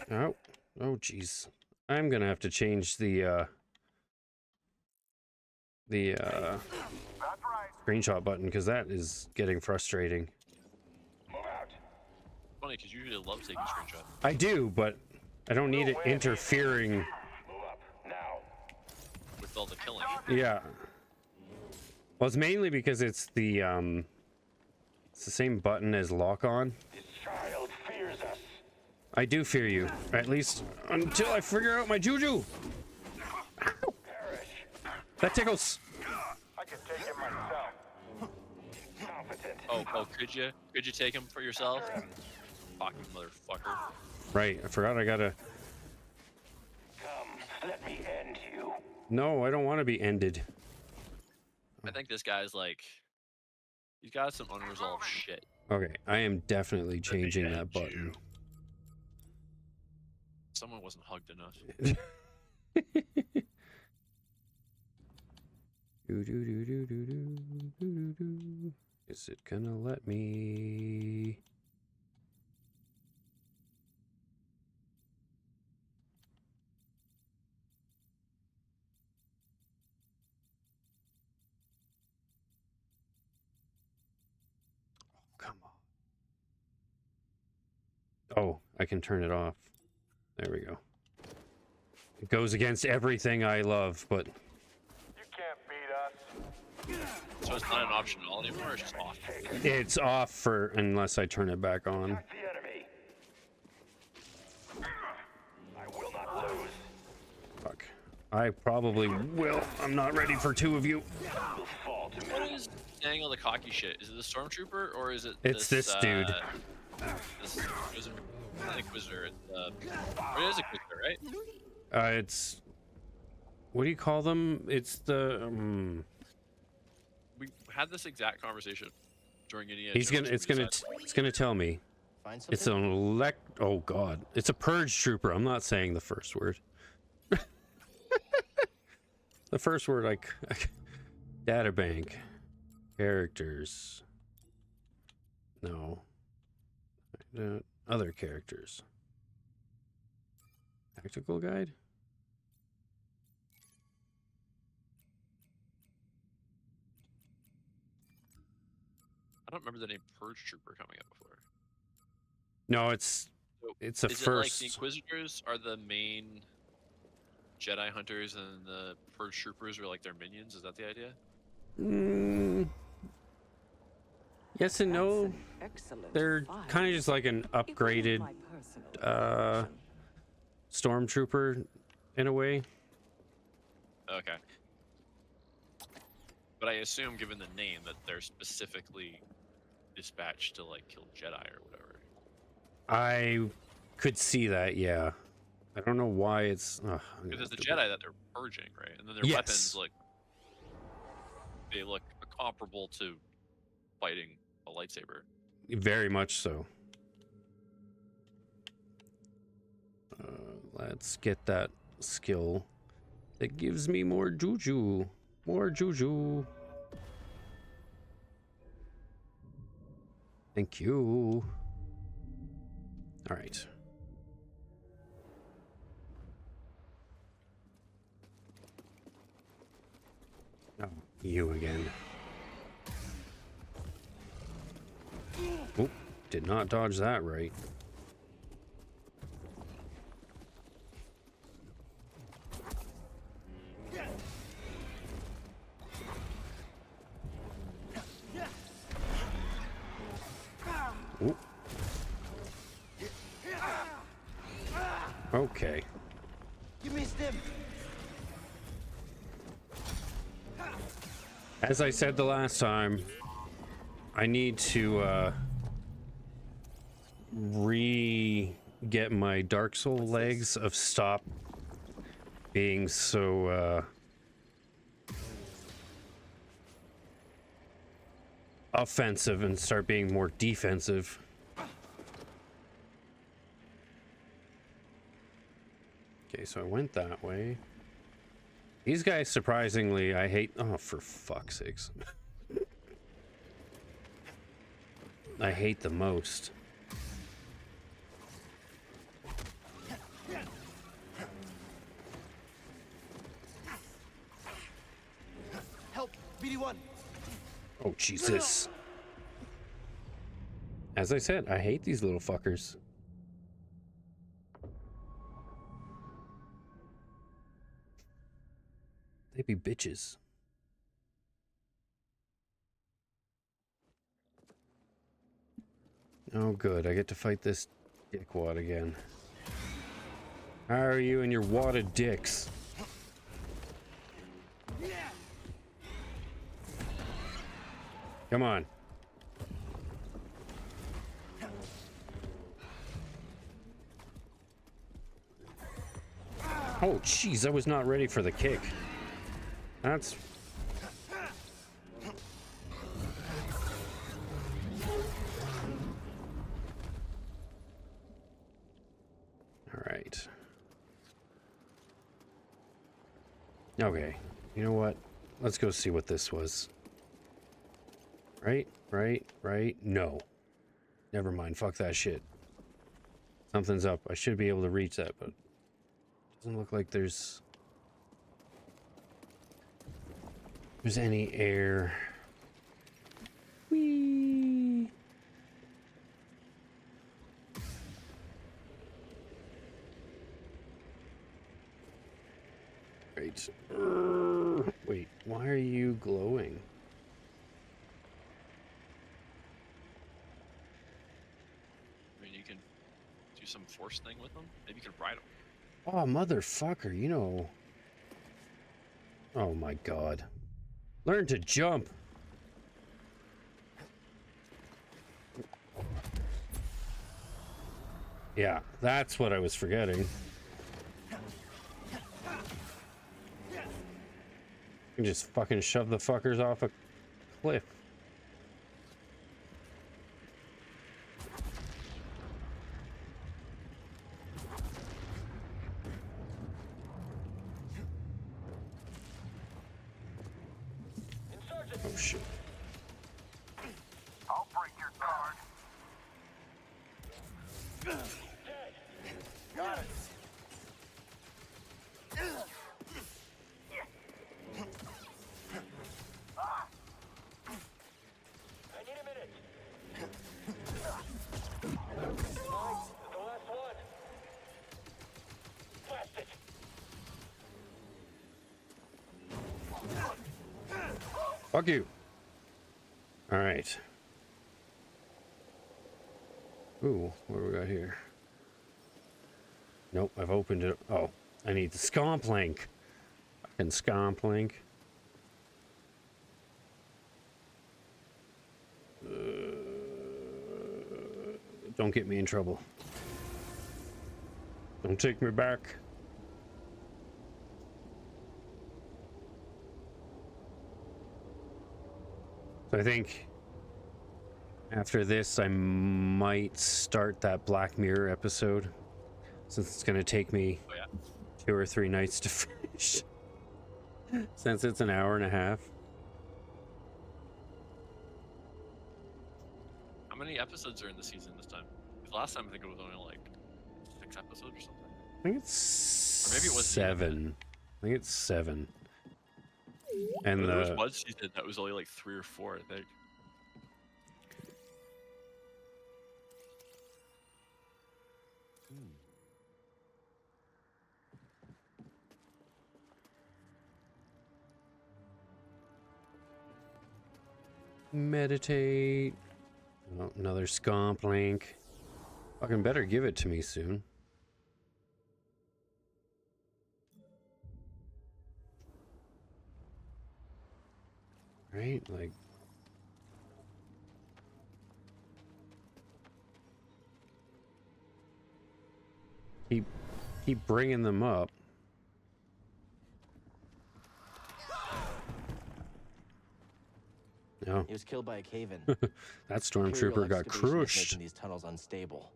there. Oh. Oh, jeez. I'm gonna have to change the That's right. screenshot button because that is getting frustrating. Move out. Funny, because you usually love taking screenshots. I do, but I don't need it interfering. Move up now. With all the killing. Yeah. Well, it's mainly because it's the same button as lock on. This child fears us. I do fear you, at least until I figure out my juju. Ow. Perish. That tickles. I can take him myself. Competent. Oh, could you? Could you take him for yourself? Fucking motherfucker. Right, I forgot I gotta. Come, let me end you. No, I don't want to be ended. I think this guy's like, he's got some unresolved shit. Okay, I am definitely changing that button. Someone wasn't hugged enough. Is it gonna let me? Come on. Oh, I can turn it off. There we go. It goes against everything I love, but You can't beat us. So it's not an option at all anymore, or it's just off. it's off for unless I turn it back on. Attack the enemy. I will not lose. Fuck. I probably will. I'm not ready for two of you. Will fall to What me. is saying all the cocky shit? Is it the stormtrooper or is it? It's this dude. This Inquisitor. It is Inquisitor, right? It's what do you call them? It's the we had this exact conversation during Indiana He's Jones gonna. It's when we gonna. decided- It's gonna tell me. Find something? It's an Oh God. It's a purge trooper. I'm not saying the first word. The first word, like databank, characters. No. Other characters. Tactical guide. I don't remember the name Purge Trooper coming up before. No, it's So, a is it like first. the Inquisitors are the main Jedi hunters and the Purge Troopers are like their minions? Is that the idea? Yes and no. That's an excellent They're find. kind of just like an It wasn't upgraded my personal uh, collection. stormtrooper in a way. Okay. But I assume, given the name, that they're specifically dispatched to like kill Jedi or whatever. I could see that, yeah. I don't know why it's. Because it's the Jedi that they're purging, right? And then their Yes. weapons they look comparable to fighting a lightsaber. Very much so. Let's get that skill that gives me more juju. More juju. Thank you. All right. Oh, you again. Oh, did not dodge that right. Ooh. Okay. You missed him. As I said the last time, I need to get my Dark Soul legs of stop being so offensive and start being more defensive. Okay, so I went that way. These guys, surprisingly, I hate. Oh, for fuck's sakes. I hate the most. Help, BD1. Oh, Jesus. As I said, I hate these little fuckers. They be bitches. Oh, good. I get to fight this dickwad again. How are you and your wadded dicks? Come on. Oh, jeez, I was not ready for the kick. That's... All right. Okay, you know what? Let's go see what this was. Right? No. Never mind, fuck that shit. Something's up. I should be able to reach that, but... doesn't look like there's any air. Whee! Right. Wait, why are you glowing? I mean, you can do some force thing with them. Maybe you can ride them. Oh, motherfucker, you know. Oh my god. Learn to jump. Yeah, that's what I was forgetting. You can just fucking shove the fuckers off a cliff. Oh shit. I'll break your guard. Got it. I need a minute. Nice. The last one. Blast it. Fuck you. All right. Ooh, what do we got here? Nope, I've opened it. Oh, I need the scomp link. Fucking scomp link. Don't get me in trouble. Don't take me back. So I think after this, I might start that Black Mirror episode, since it's going to take me 2 or 3 nights to finish, since it's an hour and a half. How many episodes are in the season this time? 'Cause last time I think it was only like 6 episodes or something. I think it's Or maybe it was 7. I think it's 7. And there was one season that was only like 3 or 4, I think. meditate. Oh, another scomp link. Fucking better give it to me soon. Right? Like, keep bringing them up. No. He was killed by a cave-in. That stormtrooper got crushed. Making these tunnels unstable.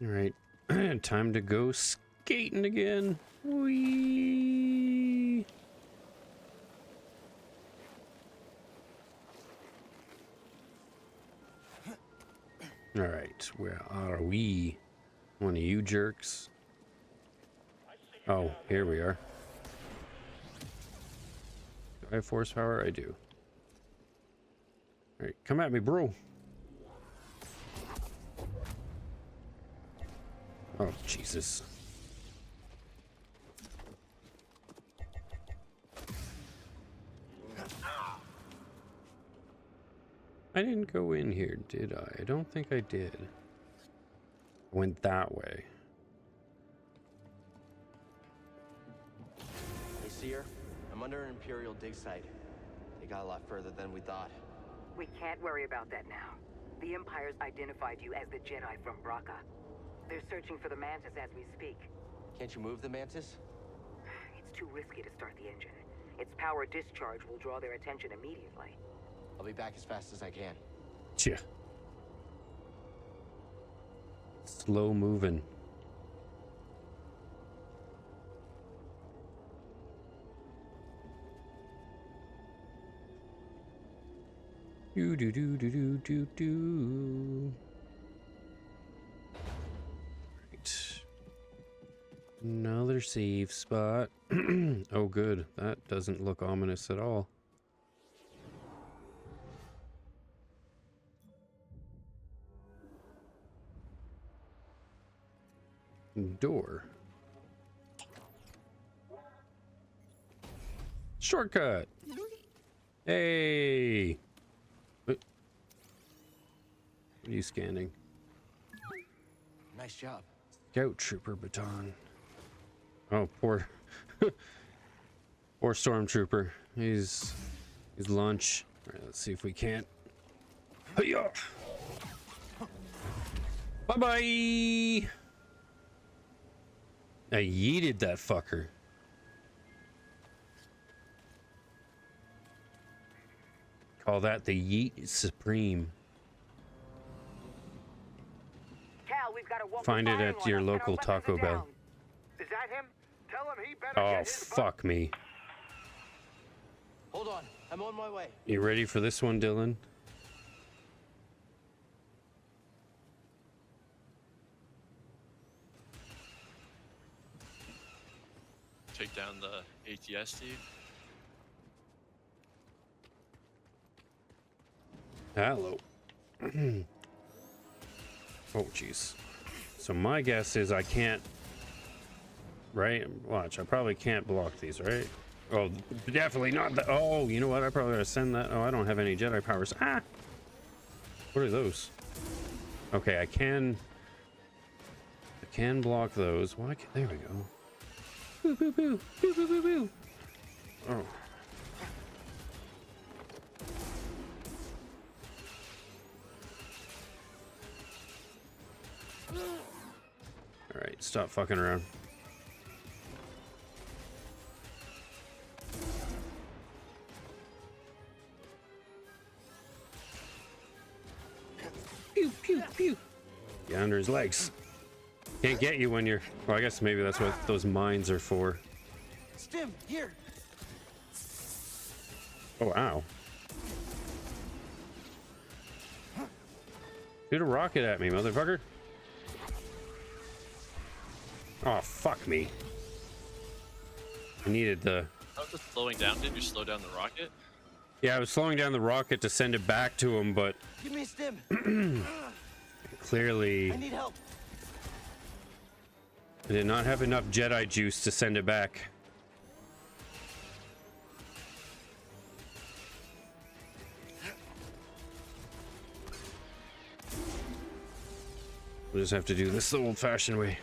All right, time to go skating again. Whee! All right, where are we? One of you jerks. Oh, here we are. Do I have force power? I do. All right, come at me, bro. Oh, Jesus. I didn't go in here, did I? I don't think I did. I went that way. Hey, Seer, I'm under an Imperial dig site. They got a lot further than we thought. We can't worry about that now. The Empire's identified you as the Jedi from Braca. They're searching for the Mantis as we speak. Can't you move the Mantis? It's too risky to start the engine. Its power discharge will draw their attention immediately. I'll be back as fast as I can. Yeah. Slow moving. Do do do do do do do. Right. Another save spot. Oh, good. That doesn't look ominous at all. Door. Shortcut. Hey. What are you scanning? Nice job. Scout trooper baton. Oh, poor poor stormtrooper. He's lunch. All right, let's see if we can't. Hiya! Bye-bye. I yeeted that fucker. Call that the Yeet Supreme. Cal, we've got a walker Find it firing at on your us, and our local weapons Taco are Bell. down. Is that him? Tell him he better Oh, get his butt. fuck me. Hold on, I'm on my way. You ready for this one, Dylan? Take down the ATST. Hello. Oh, jeez. So my guess is I can't... Right? Watch, I probably can't block these, right? Oh, definitely not the... Oh, you know what? I probably gotta send that... Oh, I don't have any Jedi powers. Ah! What are those? Okay, I can block those. Why can't... There we go. Boo, boo, boo. Boo, boo, boo, boo. Oh. Alright, stop fucking around. Pew, pew, pew. Yeah, under his legs. Can't get you when you're... Well, I guess maybe that's what those mines are for. Stim, here. Oh, ow. Shoot a rocket at me, motherfucker. Oh, fuck me. I needed the... How was it slowing down? Did you slow down the rocket? Yeah, I was slowing down the rocket to send it back to him, but Give me a stim. clearly I need help. I did not have enough Jedi juice to send it back. We'll just have to do this the old-fashioned way.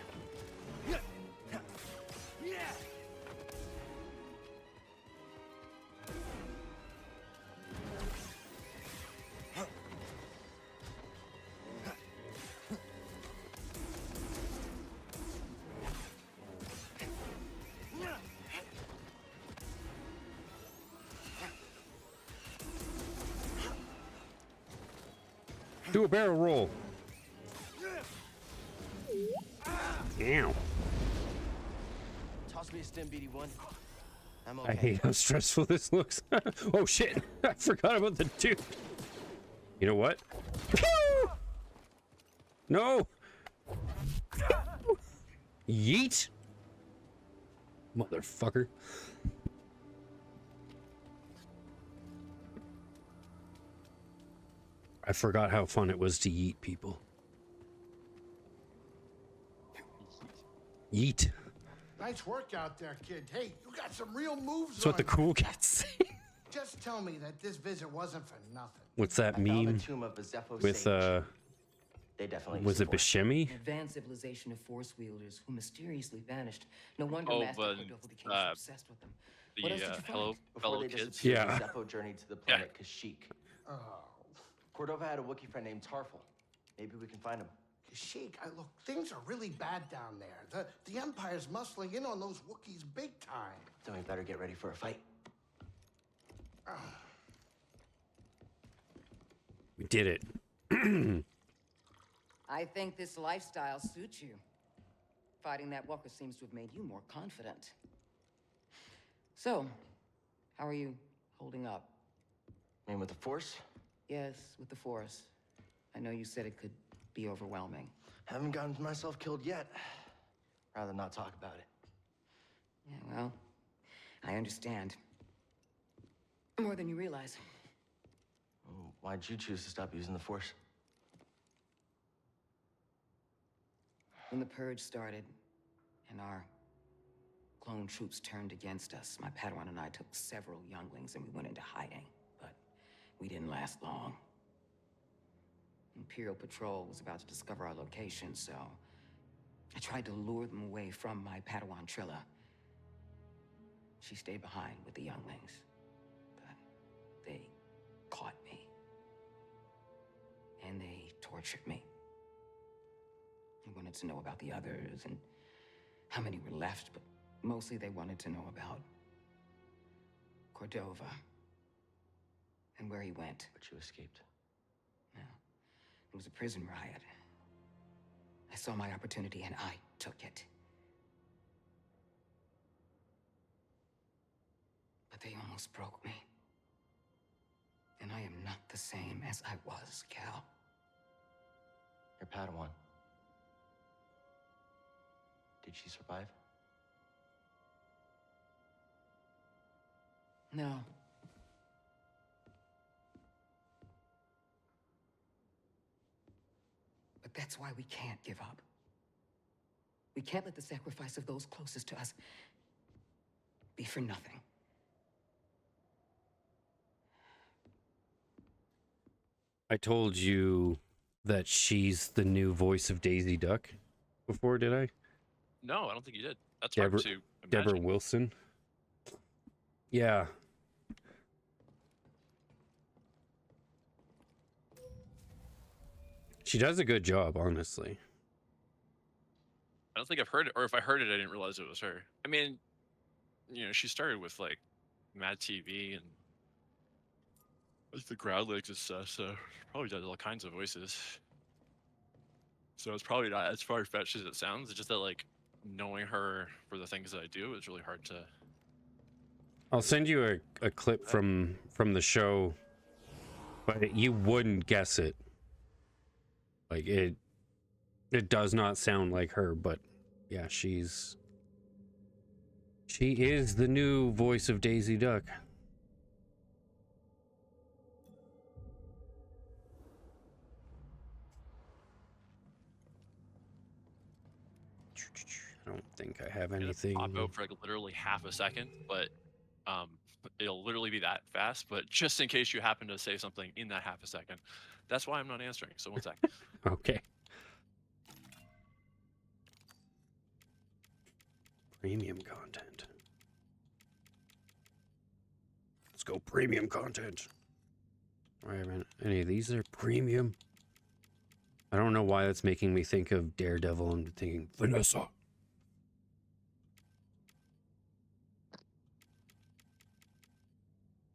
Do a barrel roll. Ow. Toss me a stim, BD1. I'm I okay. hate how stressful this looks. Oh shit, I forgot about the dude. You know what? No! Yeet! Motherfucker. I forgot how fun it was to yeet people. Yeet. Nice work out there, kid. Hey, you got some real moves. That's what the on you. cool cats say. Just tell me that this visit wasn't for nothing. What's that I found meme the tomb of a Zepho with sage. They definitely was used it the Force. Buscemi? An advanced civilization of force wielders who mysteriously vanished. No wonder Oh, Master but, Cordova became so obsessed with them. What else did you find? Hello, Before fellow they kids. disappeared, Yeah. the Zepho journeyed to the planet Kashyyyk. Oh, Cordova had a Wookiee friend named Tarful. Maybe we can find him. Kashyyyk, look, things are really bad down there. The Empire's muscling in on those Wookiees big time. Then we better get ready for a fight. We did it. I think this lifestyle suits you. Fighting that walker seems to have made you more confident. So, how are you holding up? I mean, with the Force, Yes, with the Force. I know you said it could be overwhelming. haven't gotten myself killed yet. Rather not talk about it. Yeah, well, I understand. More than you realize. Why'd you choose to stop using the Force? When the Purge started, and our clone troops turned against us, my Padawan and I took several younglings and we went into hiding. But we didn't last long. Imperial Patrol was about to discover our location, so I tried to lure them away from my Padawan Trilla. She stayed behind with the younglings, but they caught me. And they tortured me. They wanted to know about the others and how many were left, but mostly they wanted to know about Cordova and where he went. But you escaped. No, it was a prison riot. I saw my opportunity and I took it. But they almost broke me. And I am not the same as I was, Cal. Your Padawan. Did she survive? No. But that's why we can't give up. We can't let the sacrifice of those closest to us be for nothing. I told you that she's the new voice of Daisy Duck before, did I? No, I don't think you did. That's Deborah, hard to imagine. Deborah Wilson. Yeah. She does a good job, honestly. I don't think I've heard it, or if I heard it, I didn't realize it was her. I mean, you know, she started with like Mad TV and like the Groundlings and stuff, so she probably does all kinds of voices. So it's probably not as far-fetched as it sounds. It's just that like knowing her for the things that I do is really hard to. I'll send you a clip from the show, but you wouldn't guess it. Like it does not sound like her, but yeah, she is the new voice of Daisy Duck. I don't think I have anything. It'll pop out for like literally half a second, but it'll literally be that fast. But just in case you happen to say something in that half a second, that's why I'm not answering. So one sec. Okay. Premium content. Let's go premium content. Wait a minute. Any of these are premium? I don't know why that's making me think of Daredevil and thinking Vanessa.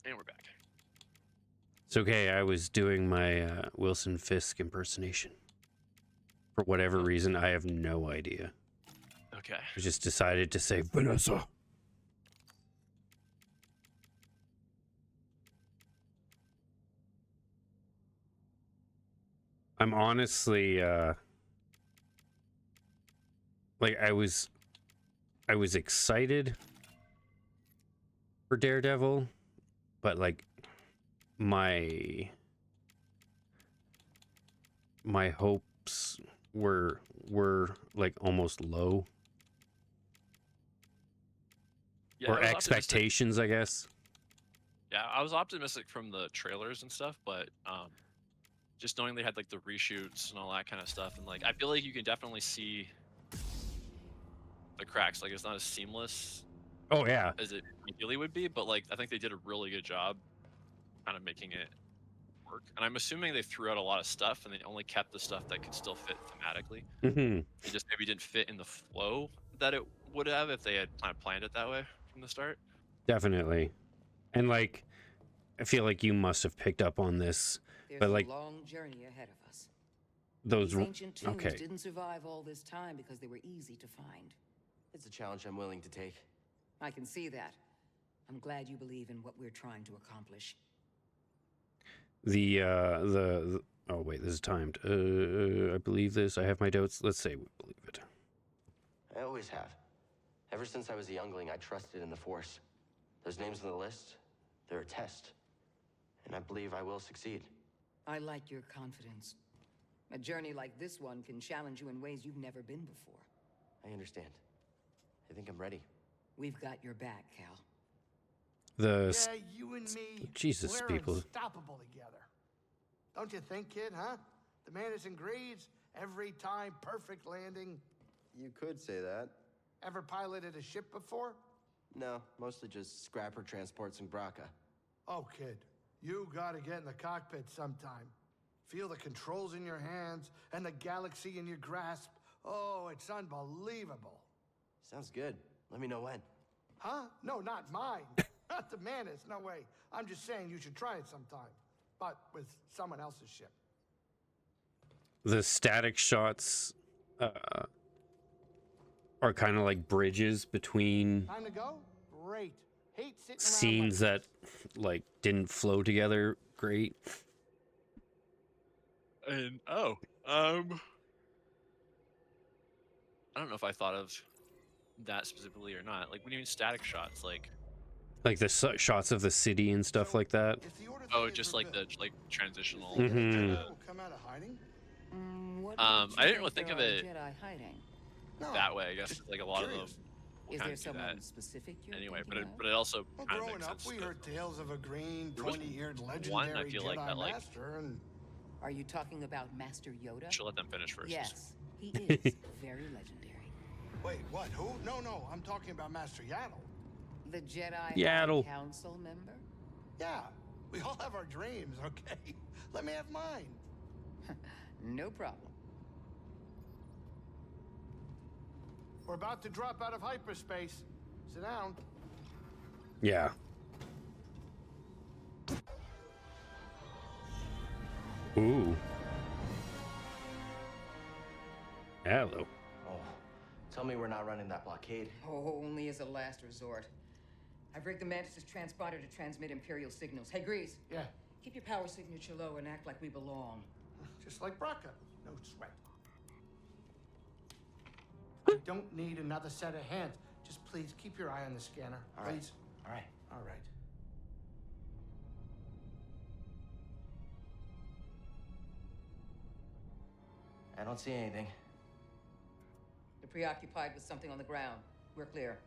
And we're back. It's okay. I was doing my Wilson Fisk impersonation. For whatever reason, I have no idea. Okay. I just decided to say Vanessa. I'm honestly like I was excited for Daredevil, but like my hopes were like almost low. Yeah, Or expectations, I guess. Yeah, I was optimistic from the trailers and stuff, but just knowing they had like the reshoots and all that kind of stuff, and like I feel like you can definitely see the cracks. Like it's not as seamless Oh yeah. as it ideally would be, but like I think they did a really good job kind of making it work. And I'm assuming they threw out a lot of stuff and they only kept the stuff that could still fit thematically. Mm-hmm. It just maybe didn't fit in the flow that it would have if they had kind of planned it that way from the start. Definitely. And like I feel like you must have picked up on this. There's But like a long journey ahead of us. those These ancient tombs okay. didn't survive all this time because they were easy to find. It's a challenge I'm willing to take. I can see that. I'm glad you believe in what we're trying to accomplish. The oh wait, this is timed. I believe this. I have my doubts. Let's say we believe it. I always have. Ever since I was a youngling, I trusted in the Force. Those names on the list, they're a test. And I believe I will succeed. I like your confidence. A journey like this one can challenge you in ways you've never been before. I understand. I think I'm ready. We've got your back, Cal. Yeah, you and me. Jesus, we're people. unstoppable together. Don't you think, kid, huh? The man is in grades, every time, perfect landing. You could say that. Ever piloted a ship before? No, mostly just scrapper transports in Braca. Oh, kid, you gotta get in the cockpit sometime. Feel the controls in your hands and the galaxy in your grasp. Oh, it's unbelievable. Sounds good. Let me know when. Huh? No, not mine. Not the Mantis, no way. I'm just saying you should try it sometime. But with someone else's ship. The static shots are kind of like bridges between Time to go? Great. Hate sitting scenes that like didn't flow together great. And I don't know if I thought of that specifically or not. Like, what do you mean static shots? Like The shots of the city and stuff like that. oh, just like the transitional. Mhm. Will come out of hiding? What I makes you didn't really think there of are it Jedi hiding? No, that way. I guess just like a lot of them curious. will Is kind there of do someone that specific you're anyway. thinking But it also Well, kind of growing makes up, sense. we 'Cause heard tales of a green, There was 20-year one, legendary I feel Jedi like, that, like- master, and Are you talking about Master Yoda? should let them finish first. Yes, he is very legendary. wait, what? Who? No, I'm talking about Master Yaddle. The Jedi Yaddle. High Council member? Yeah, we all have our dreams, okay? Let me have mine. No problem. We're about to drop out of hyperspace. Sit down. Yeah. Ooh. Hello. Oh, tell me we're not running that blockade. Oh, only as a last resort. I've rigged the Mantis' transponder to transmit Imperial signals. Hey, Grease, Yeah, keep your power signature low and act like we belong. just like Braca. No sweat. I don't need another set of hands. Just please keep your eye on the scanner. All right. Please. All right. All right. I don't see anything. You're preoccupied with something on the ground. We're clear.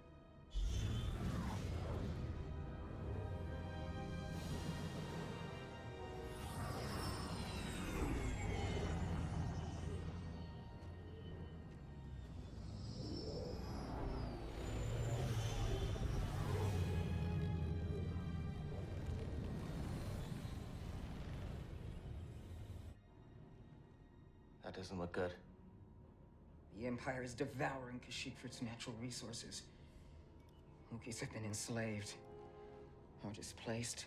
That doesn't look good. The Empire is devouring Kashyyyk for its natural resources. Wookiees have been enslaved or displaced.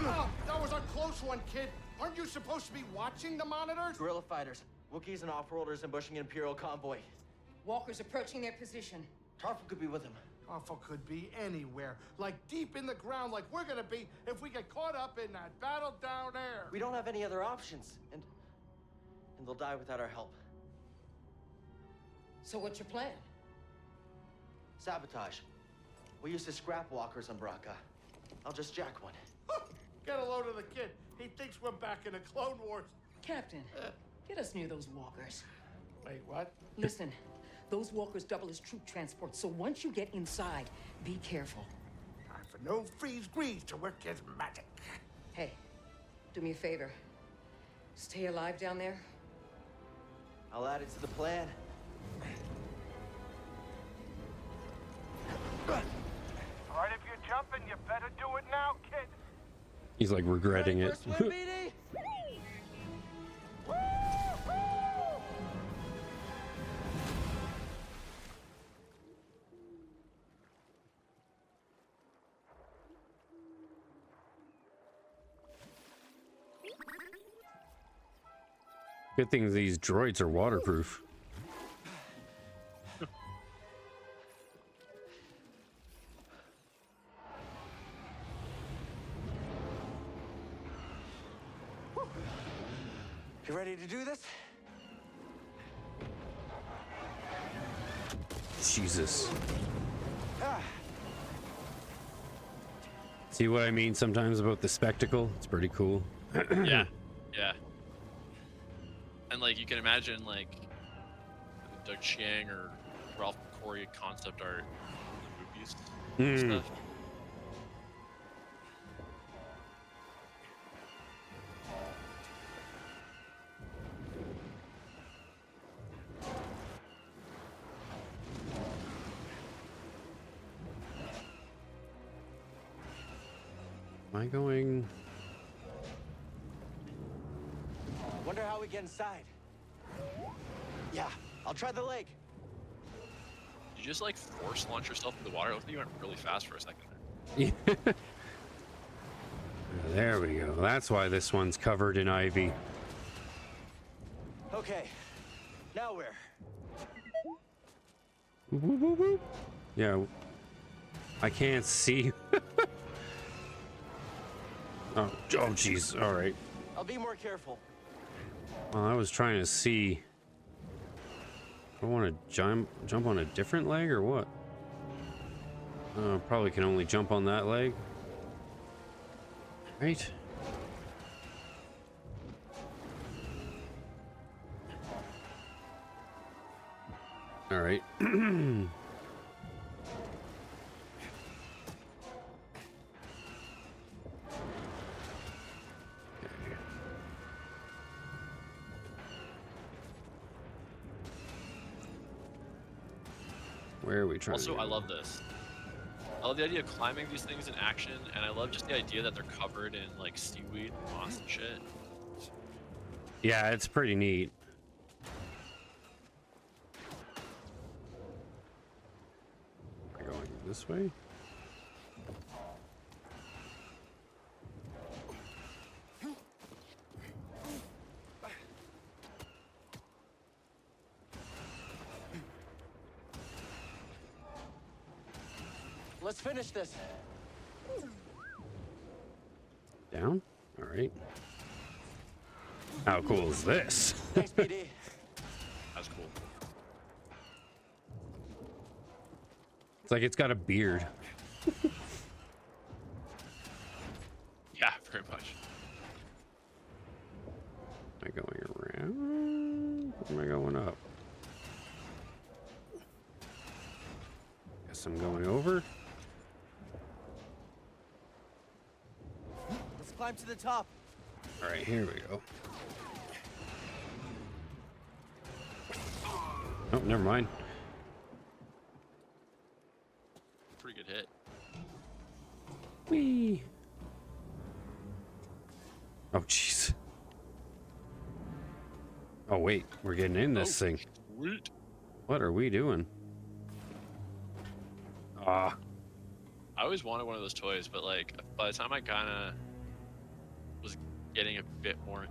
Oh, that was a close one, kid. Aren't you supposed to be watching the monitors? Guerrilla fighters, Wookiees and off-worlders ambushing an Imperial convoy. Walkers approaching their position. Tarful could be with them. Awful could be anywhere, like deep in the ground, like we're gonna be if we get caught up in that battle down there. We don't have any other options, and they'll die without our help. So what's your plan? Sabotage. We used to scrap walkers on Braca. I'll just jack one. Get a load of the kid. He thinks we're back in the Clone Wars. Captain, get us near those walkers. Wait, what? Listen, those walkers double as troop transport, so once you get inside, be careful. Time for no freeze grease to work his magic. Hey, do me a favor. Stay alive down there. I'll add it to the plan. All right, if you're jumping, you better do it now, kid. He's like regretting Ready it. for a swim, BD? Good thing these droids are waterproof. You ready to do this? Jesus. See what I mean sometimes about the spectacle? It's pretty cool. Yeah, yeah. And like you can imagine like Doug Chiang or Ralph Corey concept art movies and stuff. Am I going? Wonder how we get inside. Yeah, I'll try the leg. You just like force launch yourself in the water. It looks like you went really fast for a second. Yeah. There we go. That's why this one's covered in ivy. Okay, now where? Whoop, whoop, whoop, whoop. Yeah, I can't see. Oh, jeez. All right. I'll be more careful. Well, I was trying to see. I want to jump on a different leg or what? Probably can only jump on that leg. Right. All right. Where are we trying Also, to I go? love this. I love the idea of climbing these things in action, and I love just the idea that they're covered in like seaweed, moss, and shit. Yeah, it's pretty neat. Am I going this way? Let's finish this. Down? All right. How cool is this? Thanks, PD. That's cool. It's like it's got a beard. Yeah, very much. Am I going around? Or am I going up? Guess I'm going over. Let's climb to the top. All right, here we go. Oh, never mind. Pretty good hit. Whee! Oh, jeez. Oh, wait. We're getting in this thing. Sweet. What are we doing? Ah. I always wanted one of those toys, but like by the time I kind of was getting a bit more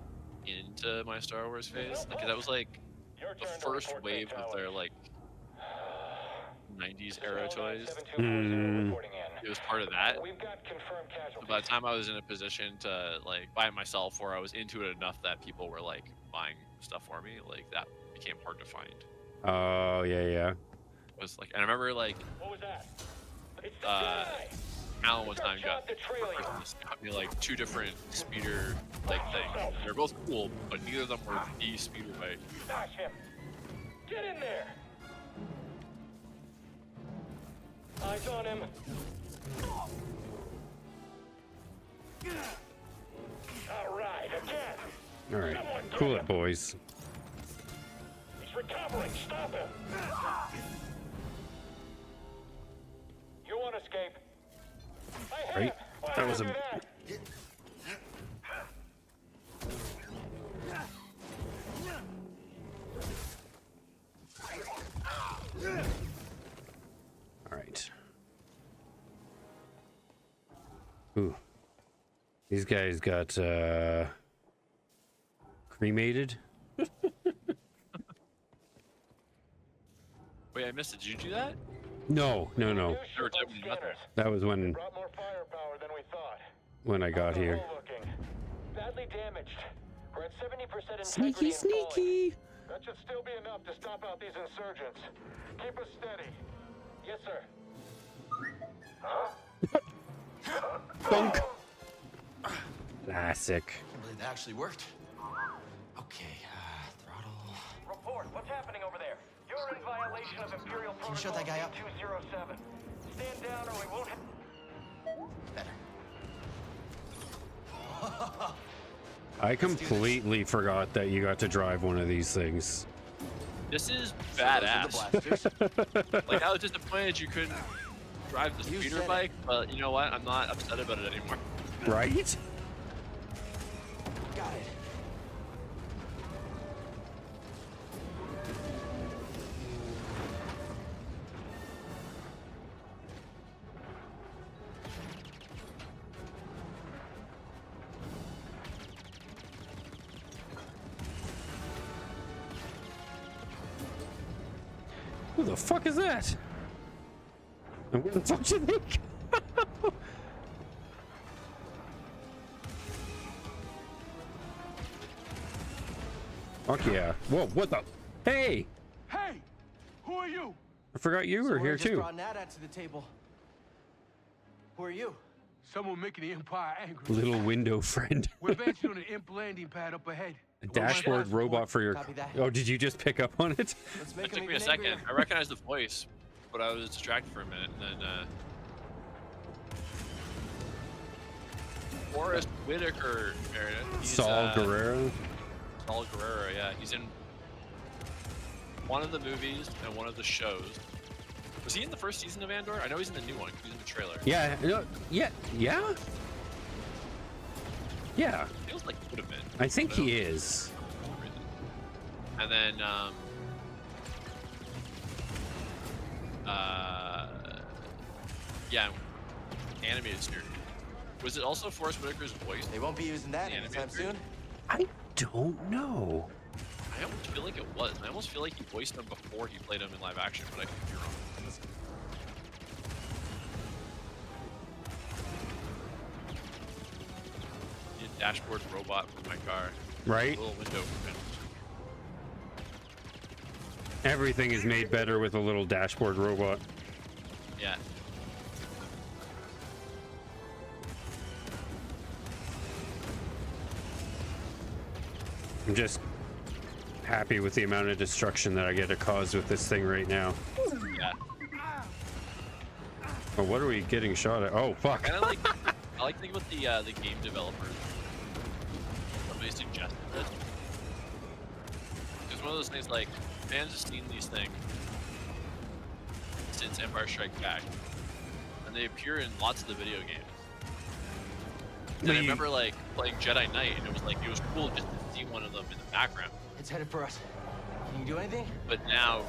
into my Star Wars phase, like that was like the first wave of their like 90s era toys. It was part of that. So by the time I was in a position to like buy it myself, or I was into it enough that people were like buying stuff for me, like that became hard to find. Oh, yeah. It was like, and I remember like What was that? Alan one time got me like 2 different speeder like things. They're both cool, but neither of them were the speeder bike. Smash him. Get in there. Eyes on him. All right, again. All right. Cool it, boys. He's recovering. Stop him. You won't escape. I hit Right. him. Why That did was you a... do that? All right. Ooh. These guys got, cremated. Wait, I missed it. Did you do that? No. Never did when you got there. That was when Brought more firepower than we thought. I got here. Looking. Badly damaged. We're at 70% Sneaky, integrity and falling. sneaky. That should still be enough to stomp out these insurgents. Keep us steady. Yes, sir. Bunk. Classic. can't believe that actually worked. Okay, throttle. Report. What's happening over there? You're in violation of Imperial Can you shut Protocol that guy up? 207. Stand down or we won't have... Better. I completely forgot that you got to drive one of these things. This is So those are the badass. blasters. Like I was disappointed you couldn't drive the You speeder said it. bike, but you know what? I'm not upset about it anymore. Right? Got it. Who the fuck is that? And where the fuck did they go? Fuck yeah. Whoa, what the? Hey! Hey! Who are you? I forgot you were here just too. brought Nada to the table. Who are you? Someone making the Empire angry. Little window friend. We're advancing on an imp landing pad up ahead. A dashboard robot for your... Copy that. Oh, did you just pick up on it? Let's It make took him me a even second. angrier. I recognized the voice, but I was distracted for a minute, and then Forrest Whitaker, Meredith. He's, Saul Guerrero. Saul Guerrero, yeah. He's in one of the movies and one of the shows. Was he in the first season of Andor? I know he's in the new one. He's in the trailer. Yeah, no, yeah. Feels like he would have been. I think but I he don't- is. And then, yeah, animated series. Was it also Forrest Whitaker's voice? They won't be using that The anytime animated soon. I don't know. I almost feel like it was. I almost feel like he voiced him before he played him in live action, but I could be wrong. Need a dashboard robot for my car. Right? A little window open. Everything is made better with a little dashboard robot. Yeah. I'm just happy with the amount of destruction that I get to cause with this thing right now. Yeah. Oh, what are we getting shot at? Oh, fuck. Kind of like I like thinking about the game developers. Somebody suggested it. It's one of those things like fans have seen these things since Empire Strikes Back, and they appear in lots of the video games. And I remember like playing Jedi Knight, and it was cool just to see one of them in the background. It's headed for us. Can you do anything? But now,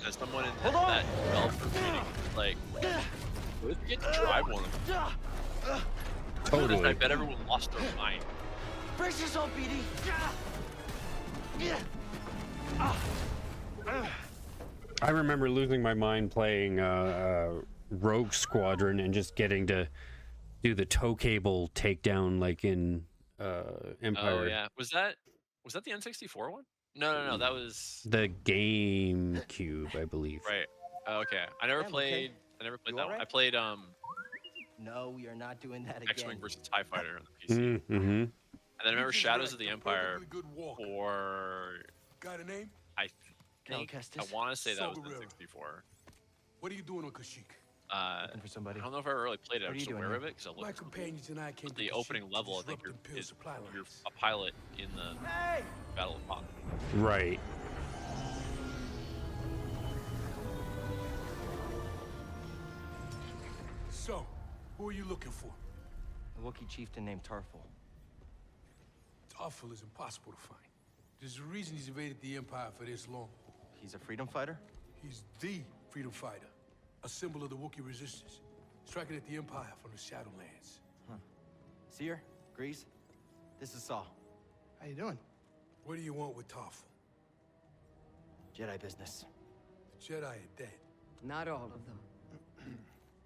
as someone in Hold on. that developer meeting, like, what if you get to drive one of them? Totally. I bet everyone lost their mind. Brace yourself, BD. I remember losing my mind playing Rogue Squadron and just getting to do the tow cable takedown like in Empire. Oh yeah, was that the N64 one? No, that was The GameCube, I believe. right. Oh, okay, I never I'm okay. played. I never played You that one. alright? I played No, we are not doing that again. X-wing versus TIE Fighter on the PC, Mm-hmm. and then I remember Shadows of the Empire Good walk. for Got a name? I think Cal I Kestis. want to say that was the Guerrero. N64. What are you doing on Kashyyyk? Looking for somebody. I don't know if I ever really played it. What I'm are you just doing aware here? of it because I My looked. companions and I came to The Kashyyyk opening to level, I disrupt think, Imperial supply you're lines. a pilot in the Hey! Battle of Hoth. Right. So, who are you looking for? A Wookiee chieftain named Tarful. Tarful is impossible to find. There's a reason he's evaded the Empire for this long. He's a freedom fighter? He's the freedom fighter, a symbol of the Wookiee resistance, striking at the Empire from the Shadowlands. Seer? Grease? This is Saul. How you doing? What do you want with Tarful? Jedi business. The Jedi are dead. Not all of them.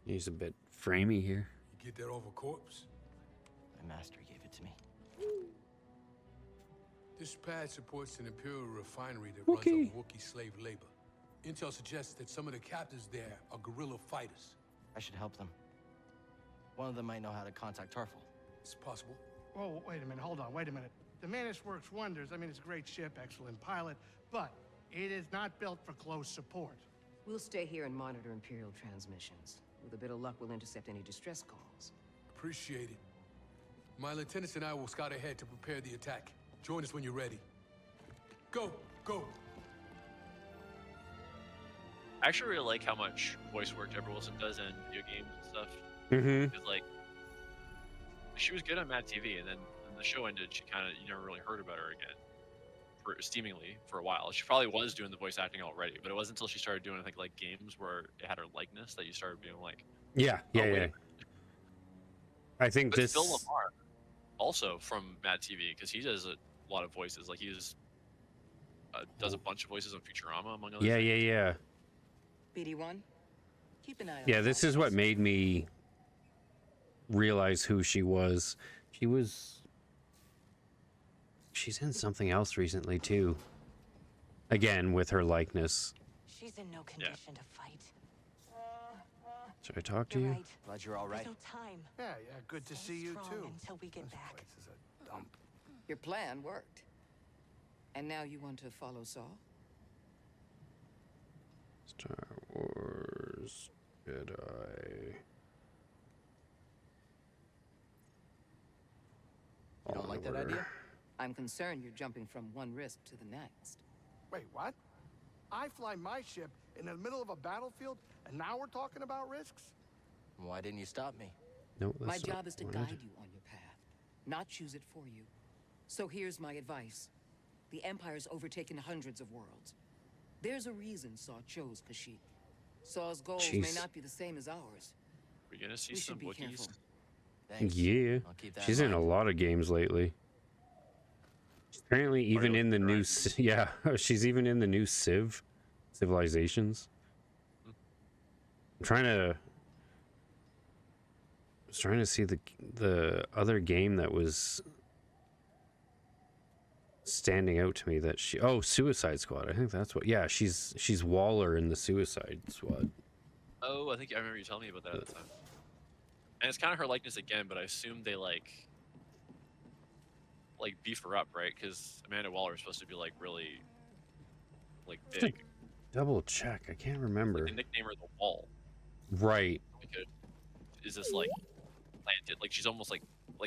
He's a bit framey here. You get that off a corpse? My master gave it to me. This pad supports an Imperial refinery that runs on Wookiee slave labor. Intel suggests that some of the captives there are guerrilla fighters. I should help them. One of them might know how to contact Tarful. It's possible. Oh, wait a minute. Hold on. Wait a minute. The Mantis works wonders. I mean, it's a great ship, excellent pilot, but it is not built for close support. We'll stay here and monitor Imperial transmissions. With a bit of luck, we'll intercept any distress calls. Appreciate it. My lieutenants and I will scout ahead to prepare the attack. Join us when you're ready. Go, go. I actually really like how much voice work Deborah Wilson does in video games and stuff. Mm-hmm. Because like, she was good on Mad TV, and then when the show ended, she kind of you never really heard about her again, for seemingly for a while. She probably was doing the voice acting already, but it wasn't until she started doing I think like games where it had her likeness that you started being like, Yeah, oh, wait a yeah. minute. I think But this. Phil Lamar, also from Mad TV, because he does a lot of voices. Like he does a bunch of voices on Futurama, among other Yeah, things. yeah, yeah. BD1, keep an eye on Yeah, this is what made me realize who she was. She's in something else recently too. Again, with her likeness. She's in no condition to fight. Should I talk to you? Right. Glad you're all right. There's no time. Yeah, good to see you Strong too. until we get This back. place is a dump. Your plan worked. And now you want to follow Saul? Star Wars Jedi. You don't like that idea? I'm concerned you're jumping from one risk to the next. Wait, what? I fly my ship in the middle of a battlefield, and now we're talking about risks? Why didn't you stop me? No, My that's not job is to what I guide did. you on your path, not choose it for you. So here's my advice. The Empire's overtaken hundreds of worlds. There's a reason Saw chose Kashyyyk. Saw's goals may Jeez. not be the same as ours. We're gonna see We some should be Wookiees. careful. Thanks. Yeah, I'll keep that she's in a mind. lot of games lately. Apparently, even in the new, Right. yeah, she's even in the new Civilizations. I'm trying to, I was trying to see the other game that was standing out to me that she, oh, Suicide Squad. I think that's what. Yeah, she's Waller in the Suicide Squad. Oh, I think I remember you telling me about that at the time. And it's kind of her likeness again, but I assume they like beef her up, right? Because Amanda Waller is supposed to be like really big. Double check. I can't remember. They nickname her the Wall. Right. Is this like planted? Like she's almost like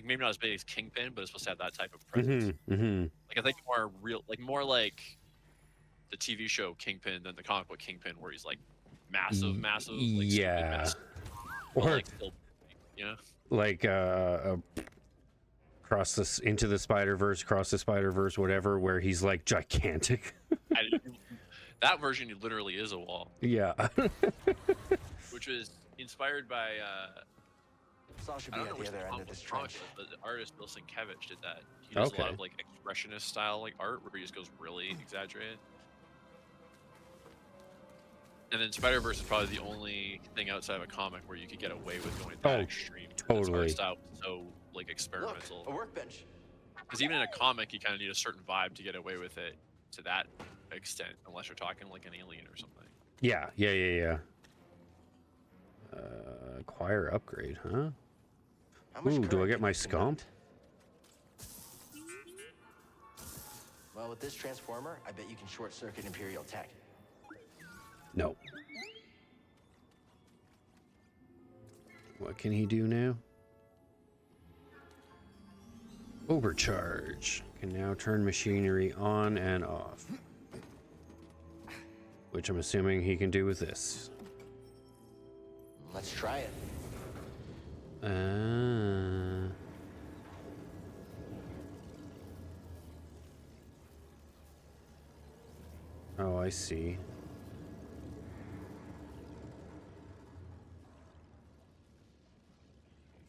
maybe not as big as Kingpin, but it's supposed to have that type of presence. Like I think more real, more like the TV show Kingpin than the comic book Kingpin, where he's like massive, like, stupid yeah. massive, Or but, like, still, you know? like cross this into the Spider-Verse, cross the Spider-Verse, whatever, where he's like gigantic. That version literally is a wall, Yeah. which was inspired by Saul should I be don't know at which the other end of comic this comic trench. was, but the artist Bill Sienkiewicz did that. He does a lot Okay. of like expressionist style like art where he just goes really exaggerated. And then Spider-Verse is probably the only thing outside of a comic where you could get away with going that Oh, extreme. totally. Art style was so like Look, experimental. a workbench. Because even in a comic, you kind of need a certain vibe to get away with it to that extent, unless you're talking like an alien or something. Yeah. Acquire upgrade, huh? How much Ooh, do I current get can my you scomp? conduct? Well, with this transformer, I bet you can short circuit Imperial tech. No. What can he do now? Overcharge. Can now turn machinery on and off. Which I'm assuming he can do with this. Let's try it. Oh, I see.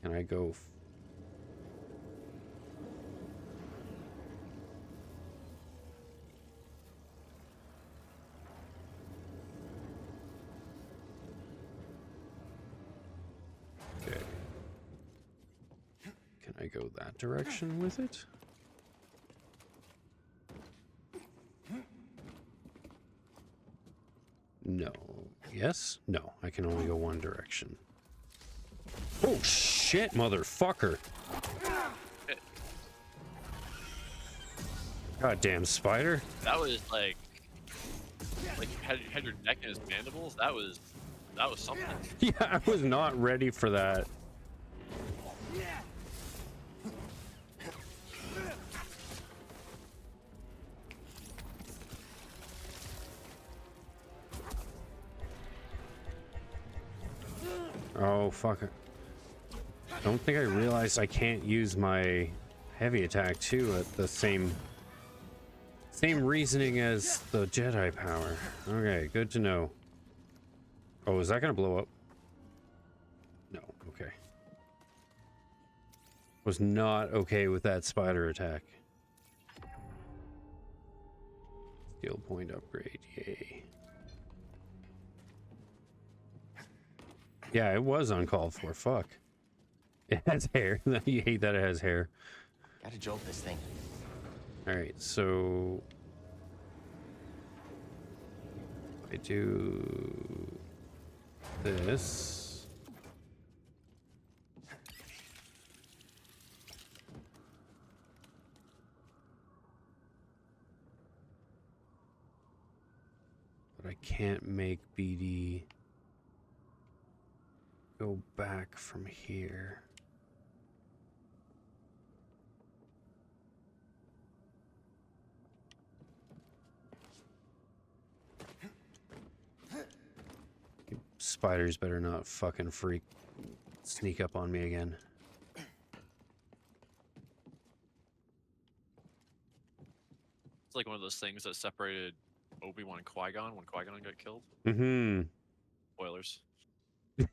Can I go? Okay. Can I go that direction with it? No. Yes? No. I can only go one direction. Oh shit, motherfucker. Goddamn spider. That was like you had your neck in his mandibles. That was something. Yeah, I was not ready for that. Oh, fuck it. Don't think I realized I can't use my heavy attack too at the same reasoning as the Jedi power. Okay, good to know. Oh, is that gonna blow up? No, okay. Was not okay with that spider attack. Skill point upgrade, yay. Yeah, it was uncalled for. Fuck. It has hair. You hate that it has hair. Gotta jolt this thing. Alright, so I do this. But I can't make BD go back from here. Spiders better not fucking sneak up on me again. It's like one of those things that separated Obi-Wan and Qui-Gon when Qui-Gon got killed. Mm-hmm. Spoilers. So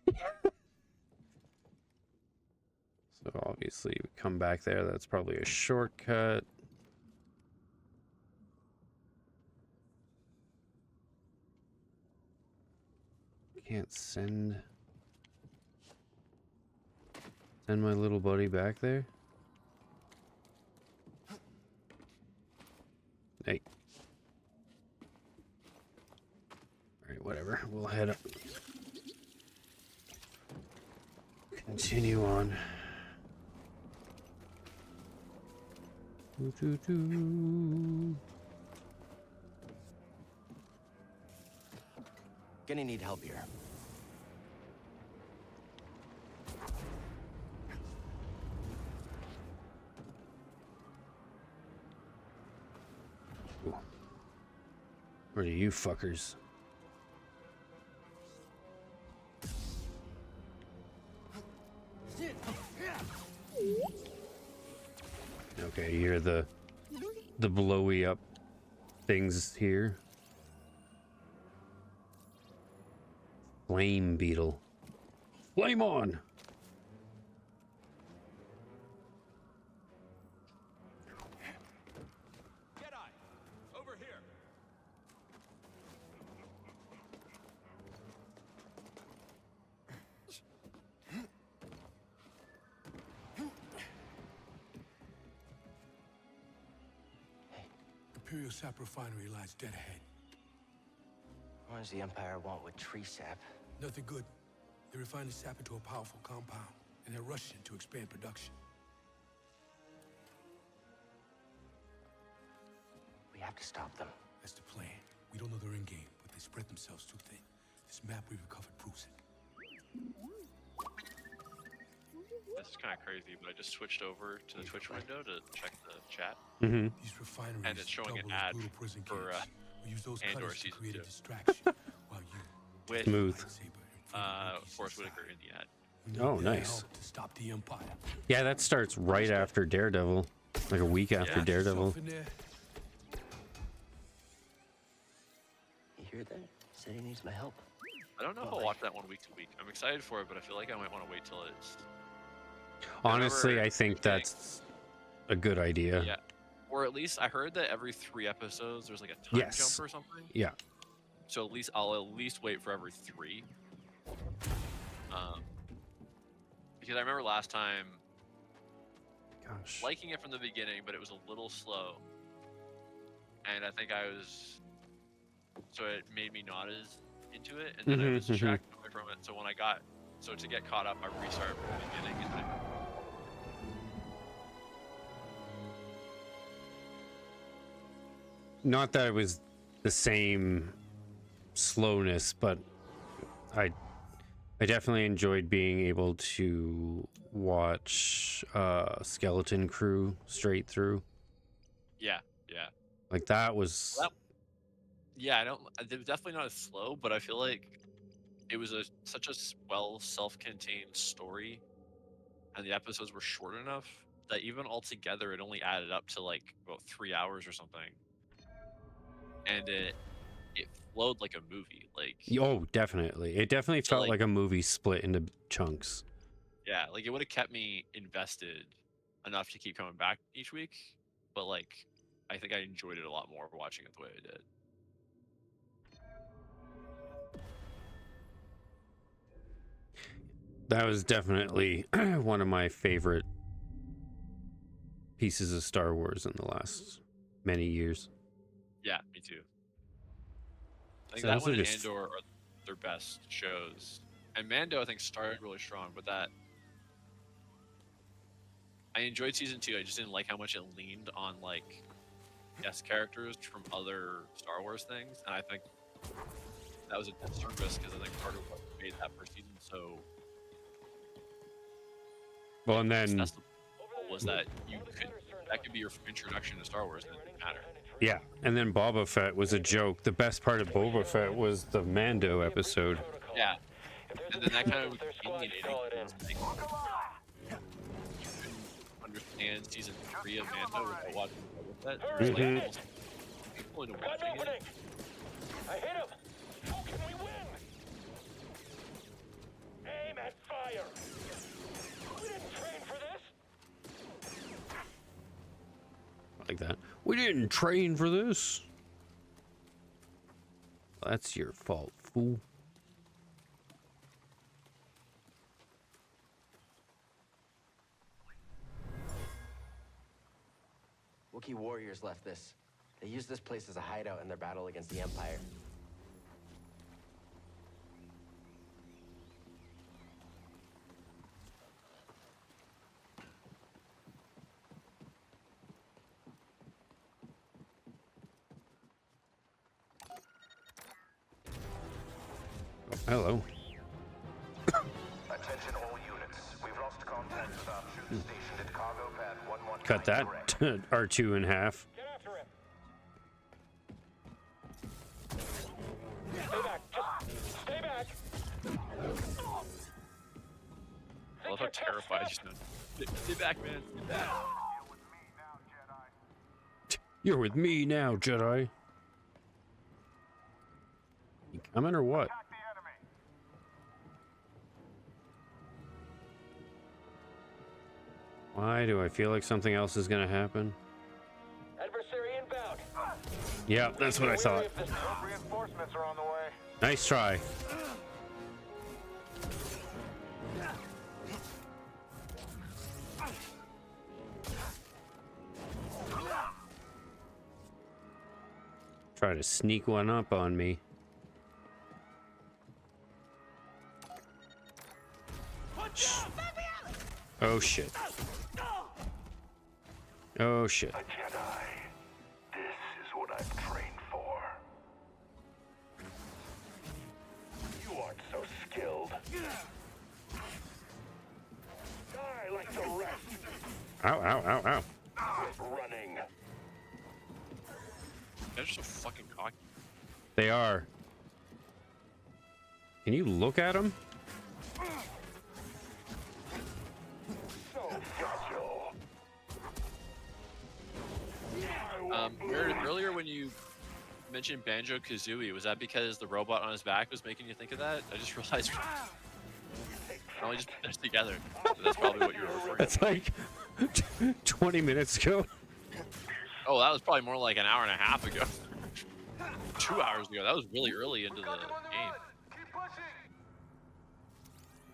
obviously we come back there. That's probably a shortcut. Can't send my little buddy back there. Hey. Alright, whatever. We'll head up. Continue on. Gonna need help here. Ooh. Where are you fuckers? Okay, you hear the blowy up things here. Flame beetle. Flame on! Jedi, over here. Imperial sap refinery lies dead ahead. What does the Empire want with tree sap? Nothing good. They refine the sap into a powerful compound, and they're rushing to expand production. We have to stop them. That's the plan. We don't know their end game, but they spread themselves too thin. This map we recovered proves it. This is kind of crazy, but I just switched over to the Twitch window to check the chat. Mm-hmm. These refineries And it's showing an double as ad brutal prison for, camps. We use those Andor cutters to season create a 2. distraction while you With Smooth. Forrest Whitaker in the ad. Oh, nice. To stop the Empire. Yeah, that starts right after Daredevil. Like a week after Yeah. Daredevil. You hear that? Said he needs my help. I don't know if I'll watch that one week to week. I'm excited for it, but I feel like I might want to wait till it's... Honestly, I think that's a good idea. Yeah. Or at least I heard that every 3 episodes there's like a time Yes. jump or something. Yeah. So I'll at least wait for every 3. Because I remember last time Gosh. liking it from the beginning, but it was a little slow. And I think so it made me not as into it, and then I was distracted away from it. So to get caught up, I restarted from the beginning. And Not that it was the same slowness, but I definitely enjoyed being able to watch Skeleton Crew straight through. yeah. Like that was Yeah, it was definitely not as slow, but I feel like it was such a well self-contained story, and the episodes were short enough that even altogether it only added up to like about 3 hours or something, and it flowed like a movie. Like oh, definitely. It definitely So, felt like a movie split into chunks. yeah, like it would have kept me invested enough to keep coming back each week, but like I think I enjoyed it a lot more watching it the way I did. That was definitely one of my favorite pieces of Star Wars in the last many years. Yeah, me too. I think So that those one are and just- Andor are their best shows. And Mando, I think, started really strong, but that I enjoyed season 2. I just didn't like how much it leaned on like guest characters from other Star Wars things, and I think that was a disservice because I think part of what made that first season so Well, and then successful was that that could be your introduction to Star Wars, and it didn't matter. yeah, and then Boba Fett was a joke. The best part of Boba Fett was the Mando episode. Yeah, and then that kind of was alienating. Because, like, you couldn't understand season 3 of Mando without watching Boba Fett. There was like almost people into watching it. I hit him. How can we win? Aim at fire. We didn't train for this. Like that. We didn't train for this. That's your fault, fool. Wookiee warriors left this. They used this place as a hideout in their battle against the Empire. Oh, hello. Attention all units. We've lost contact with our troops stationed at cargo pad 119. Cut that R2 in half. Get after him. Stay back. Just stay back. I love how terrified you sound. Stay back, man. Stay back. You're with me now, Jedi. You coming or what? Why do I feel like something else is gonna happen? Adversary inbound. Yeah, that's what I thought. Reinforcements are on the way. Nice try. Try to sneak one up on me. Oh shit. Oh shit. A Jedi. This is what I've trained for. You aren't so skilled. Die like the rest. Ow, ow, ow, ow. Quit running. They're so fucking cocky. They are. Can you look at them? So fragile. Earlier when you mentioned Banjo-Kazooie, was that because the robot on his back was making you think of that? I just realized I only just put this together. But that's probably what you were referring to. That's like 20 minutes ago. Oh, that was probably more like an hour and a half ago. 2 hours ago. That was really early into the game. Keep pushing.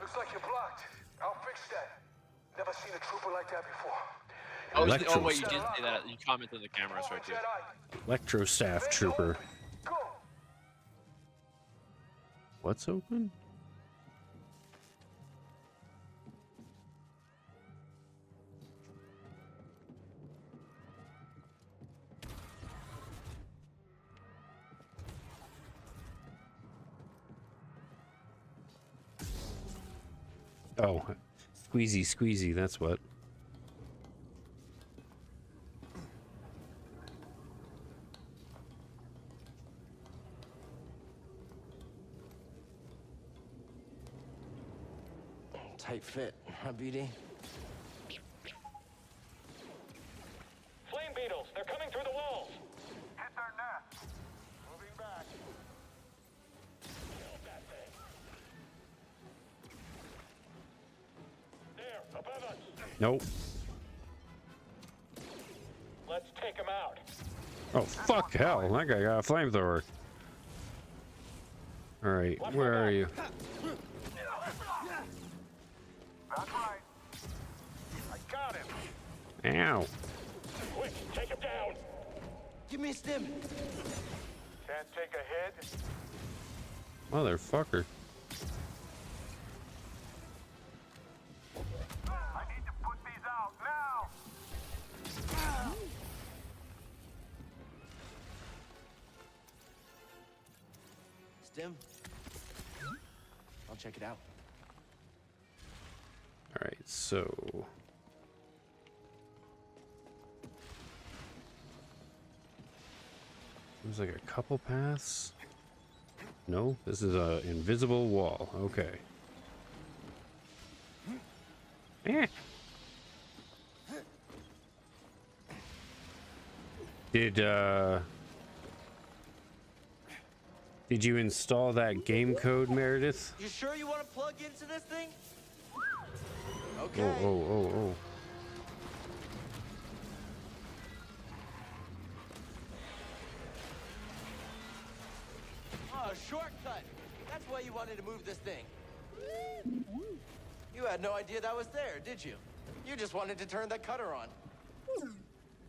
Looks like you're blocked. I'll fix that. Never seen a trooper like that before. Oh, Electro wait, you did say that. You commented on the camera, that's right, too. Electro Staff Trooper. What's open? Oh, squeezy, squeezy, that's what. Tight fit, huh, BD? Flame beetles. They're coming through the walls. Hit their nest. Moving back. Kill that thing. There, above us. Nope. Let's take him out. Oh, fuck hell. That guy got a flamethrower. Alright, where are you? That's right. I got him. Ow. Quick, take him down. Give me a stim. Can't take a hit. Motherfucker. I need to put these out now. Stim. I'll check it out. All right, so there's like a couple paths. No, this is a invisible wall. Okay. Eh. Did you install that game code, Meredith? You sure you want to plug into this thing? Okay. Oh. Oh, shortcut. That's why you wanted to move this thing. You had no idea that was there, did you? You just wanted to turn that cutter on.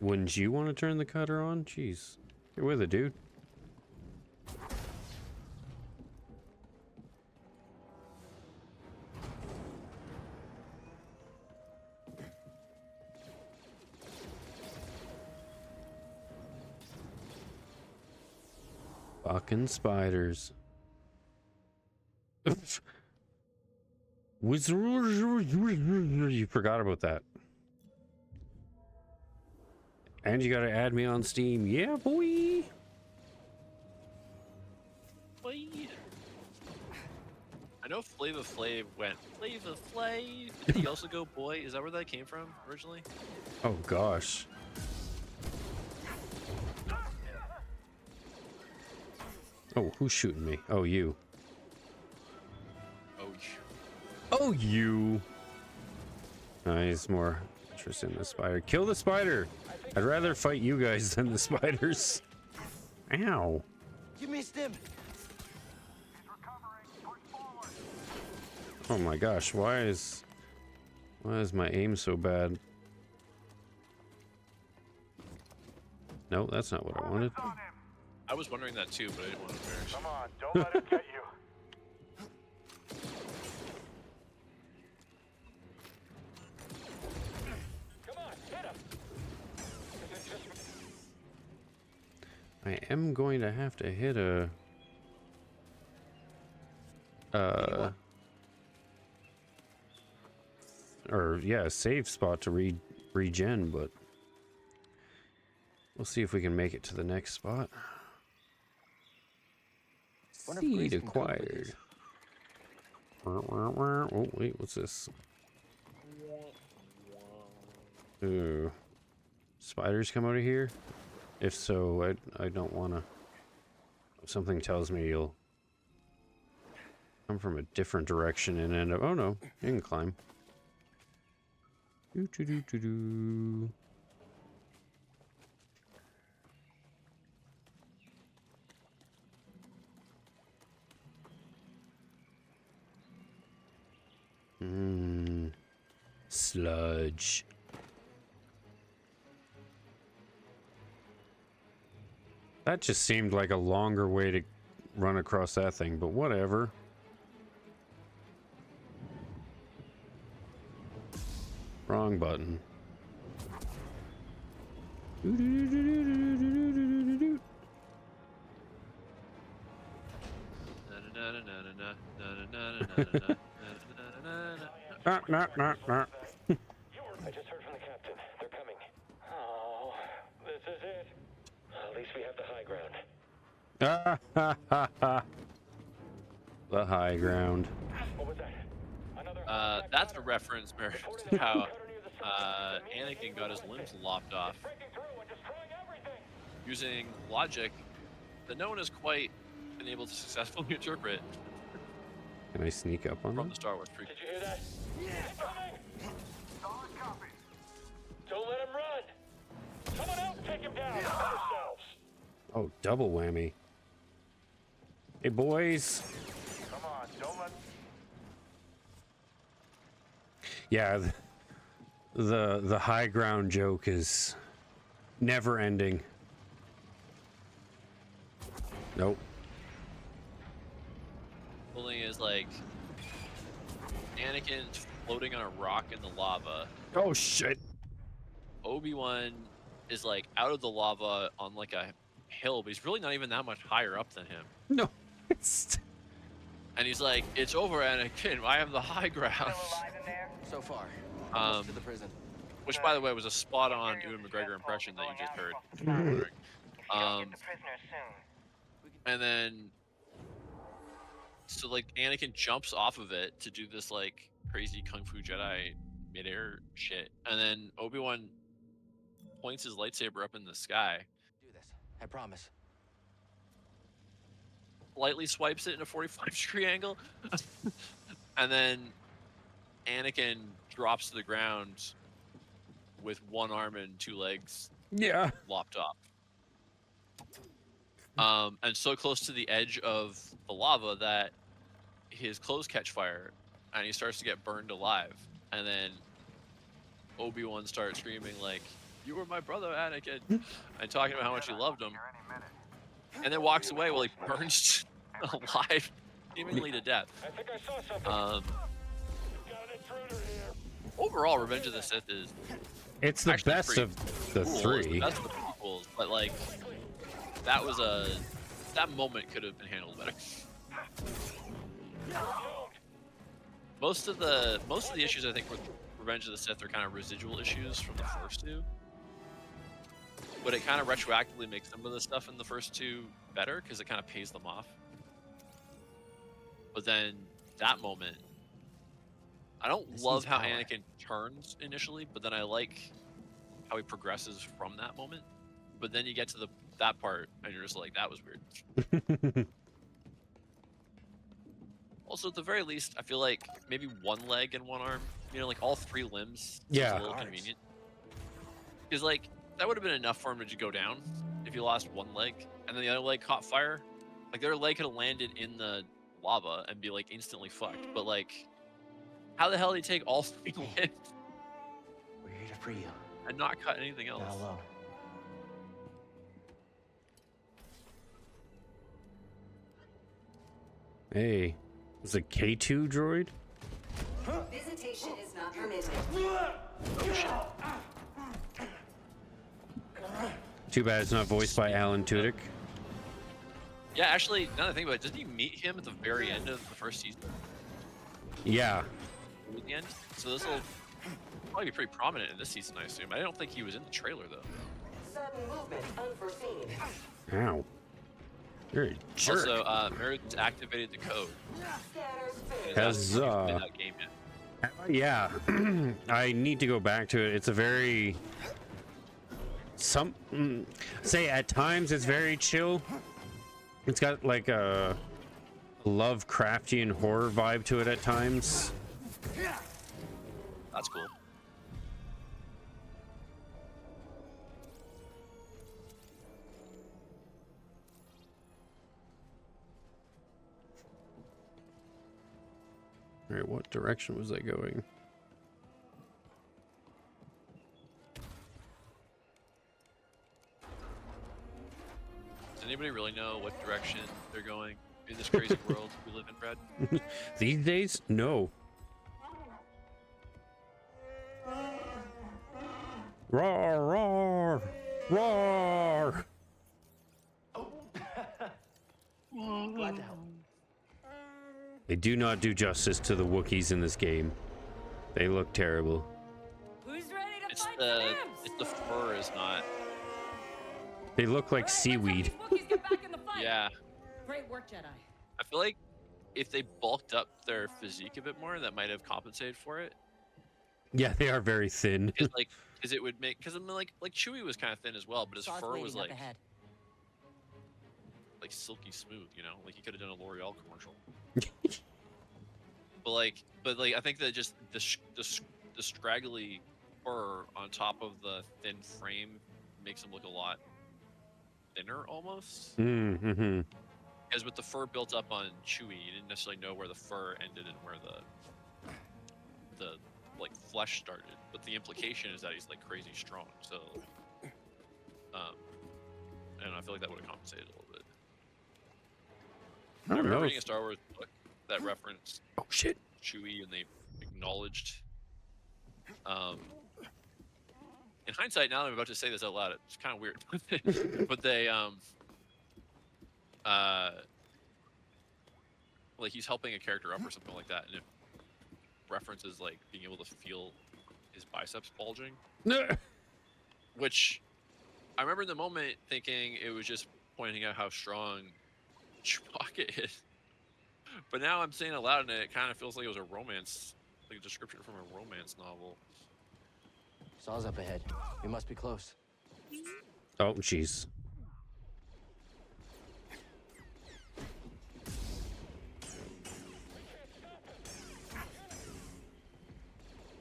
Wouldn't you want to turn the cutter on? Jeez. You're with it, dude. Fucking spiders. You forgot about that. And you gotta add me on Steam. Yeah, boy. Boy. I know Flava Flav went Flava Flav. Did he also go boy? Is that where that came from originally? Oh gosh. Oh, who's shooting me? Oh, you. Oh, oh, you. Nice, more interest in the spider. Kill the spider. I'd rather fight you guys than the spiders. Ow. Give me a stim. Oh my gosh, why is my aim so bad? No, that's not what I wanted. I was wondering that too, but I didn't want to embarrass. Come on, don't let him get you. Come on, hit him. I am going to have to hit a or yeah, a save spot to regen, but we'll see if we can make it to the next spot. Seed acquired. Oh wait, what's this? Ooh, spiders come out of here? If so, I don't want to. Something tells me you'll come from a different direction and end up. Oh no, you can climb. Do do do do do. Sludge. That just seemed like a longer way to run across that thing, but whatever. Wrong button. I just heard from the captain. They're coming. Oh, this is it. At least we have the high ground. The high ground. What was that? Another That's a reference, Mary, to how Anakin got his limbs lopped off using logic that no one has quite been able to successfully interpret. Can I sneak up on from them? the Star Wars prequel. Did you hear that? Yeah. He's coming. Solid copy. Don't let him run. Someone else take him down. Yourselves. Oh, double whammy. Hey, boys. Come on, don't let. Yeah, the high ground joke is never ending. Nope. The thing is, like, Anakin's floating on a rock in the lava. Oh shit. Obi-Wan is like out of the lava on like a hill, but he's really not even that much higher up than him. No. It's And he's like, "It's over, Anakin. I have the high ground." Still alive in there? So far. Almost to the prison. Which, by the way, was a spot-on Ewan McGregor impression that you just heard. Get the prisoners soon. And then, so like Anakin jumps off of it to do this like crazy Kung Fu Jedi midair shit, and then Obi-Wan points his lightsaber up in the sky, Do this. I promise. lightly swipes it in a 45-degree angle, and then Anakin drops to the ground with one arm and two legs yeah. lopped off. And so close to the edge of the lava that his clothes catch fire and he starts to get burned alive. And then Obi-Wan starts screaming like, "You were my brother, Anakin," and talking about how much he loved him. And then walks away while he burns alive, seemingly to death. I think I saw something. Got an intruder here. Overall, Revenge of the Sith is It's the actually best pretty of the cool. It's three. the best of the prequels, but like that moment could have been handled better. Most of the issues I think with Revenge of the Sith are kind of residual issues from the first two, but it kind of retroactively makes some of the stuff in the first two better because it kind of pays them off. But then that moment, I don't love how Anakin turns initially, but then I like how he progresses from that moment. But then you get to that part, and you're just like, that was weird. Also, at the very least, I feel like maybe one leg and one arm, you know, like all three limbs. Yeah. Is a little convenient. Because like that would have been enough for him to go down if he lost one leg, and then the other leg caught fire. Like their leg could have landed in the lava and be like instantly fucked. But like, how the hell did he take all three limbs We're here to free you. and not cut anything else? Not alone. Hey, it's a K2 droid? Visitation is not permitted. Too bad it's not voiced by Alan Tudyk. Yeah, actually, now that I think about it, doesn't he meet him at the very end of the first season? Yeah. At the end? So this will probably be pretty prominent in this season, I assume. I don't think he was in the trailer, though. Sudden movement unforeseen. Ow. You're a jerk. Also, Meredith activated the code. Has, in that game yet. Yeah. I need to go back to it. It's a very... say at times it's very chill. It's got like a Lovecraftian horror vibe to it at times. That's cool. All right, what direction was I going? Does anybody really know what direction they're going in this crazy world we live in, Brad? These days, no. Roar, roar, roar. Glad to help. They do not do justice to the Wookiees in this game. They look terrible. Who's ready to It's fight the fur is not. They look like seaweed. Yeah. Great work, Jedi. I feel like if they bulked up their physique a bit more, that might have compensated for it. Yeah, they are very thin. Because it would make, because I mean, like Chewie was kind of thin as well, but his fur was like silky smooth, you know, like he could have done a L'Oreal commercial. but like I think that just the scraggly fur on top of the thin frame makes him look a lot thinner almost. Mm-hmm. Because with the fur built up on Chewie, you didn't necessarily know where the fur ended and where the like flesh started, but the implication is that he's like crazy strong. So, and I feel like that would have compensated a little bit. I remember reading a Star Wars book that referenced Chewie, and they acknowledged. In hindsight, now that I'm about to say this out loud, it's kind of weird, but they like he's helping a character up or something like that, and it references like being able to feel his biceps bulging, which I remember in the moment thinking it was just pointing out how strong Chewbacca is, but now I'm saying it aloud and it kind of feels like it was a romance, like a description from a romance novel. Saw's up ahead. We must be close. Oh, jeez.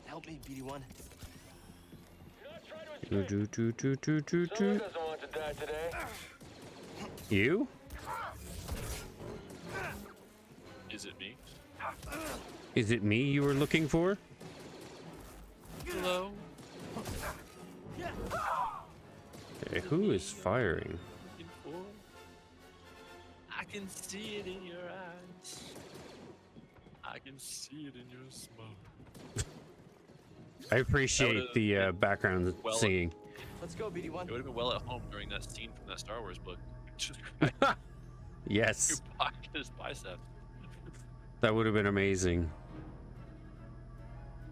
Help me, BD1. Do. Someone doesn't want to die today. You? Is it me? Is it me you were looking for? Hello. Okay, who is firing? I can see it in your eyes. I can see it in your smoke. I appreciate the background singing. Let's go, BD1. It would have been well at home during that scene from that Star Wars book. Yes. Chewbacca's bicep. That would have been amazing.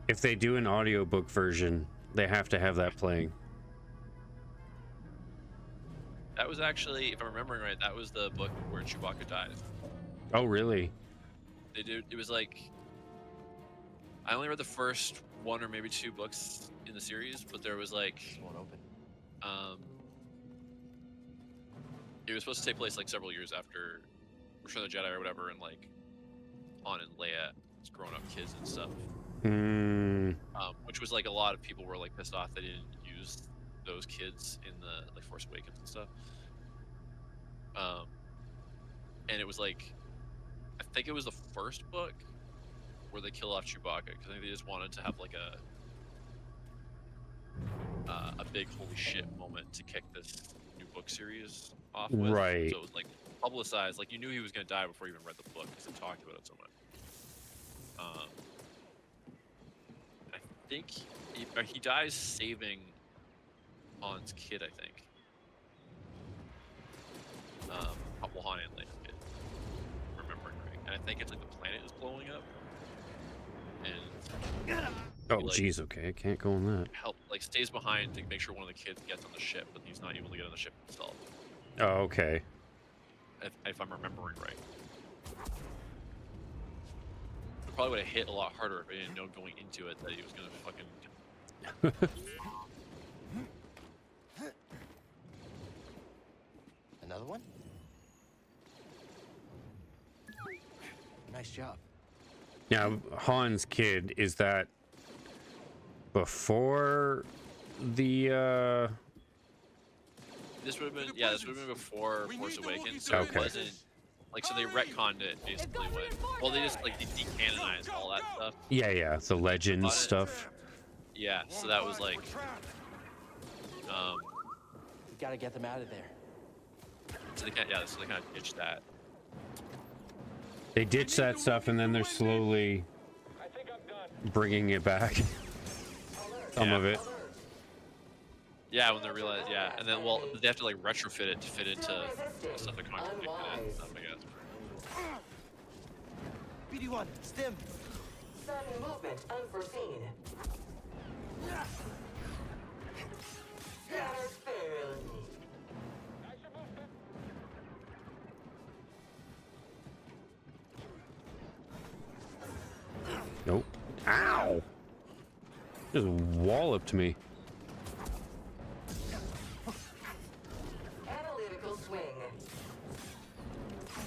If they do an audiobook version, they have to have that playing. That was actually, if I'm remembering right, that was the book where Chewbacca dies. Oh, really? They did. It was like, I only read the first one or maybe two books in the series, but there was like, It won't open. it was supposed to take place like several years after Return of the Jedi or whatever, and like Han and Leia as grown-up kids and stuff. Which was like a lot of people were like pissed off they didn't use those kids in the like Force Awakens and stuff. And it was like, I think it was the first book where they kill off Chewbacca because I think they just wanted to have like a big holy shit moment to kick this new book series off with. Right. So it was like publicized, like you knew he was gonna die before you even read the book because they talked about it so much. I think he dies saving Han's kid, I think. Well, Han and Leia's kid, remembering right. And I think it's like the planet is blowing up. And oh, like, jeez, okay, I can't go on that. help, like stays behind to make sure one of the kids gets on the ship, but he's not able to get on the ship himself. Oh, okay. If I'm remembering right. It probably would have hit a lot harder if I didn't know going into it that he was gonna fucking. Another one? Nice job. Now, Han's kid, is that before the This would have been, yeah, this would have been before Force Awakens, so Okay. it wasn't like, so they retconned it basically when, well, they just like they decanonized all that stuff. yeah, the legend Got it. stuff. Yeah, so that was like, We gotta get them out of there. so they kind of ditched that. They ditch that stuff and then they're slowly I think I'm done. bringing it back. Some of it. Yeah, when they realize, yeah, and then well, they have to like retrofit it to fit into the stuff that contradicted it and stuff, I guess. BD1, stim. Sudden movement unforeseen. Nope. Ow! Just walloped me. Analytical swing.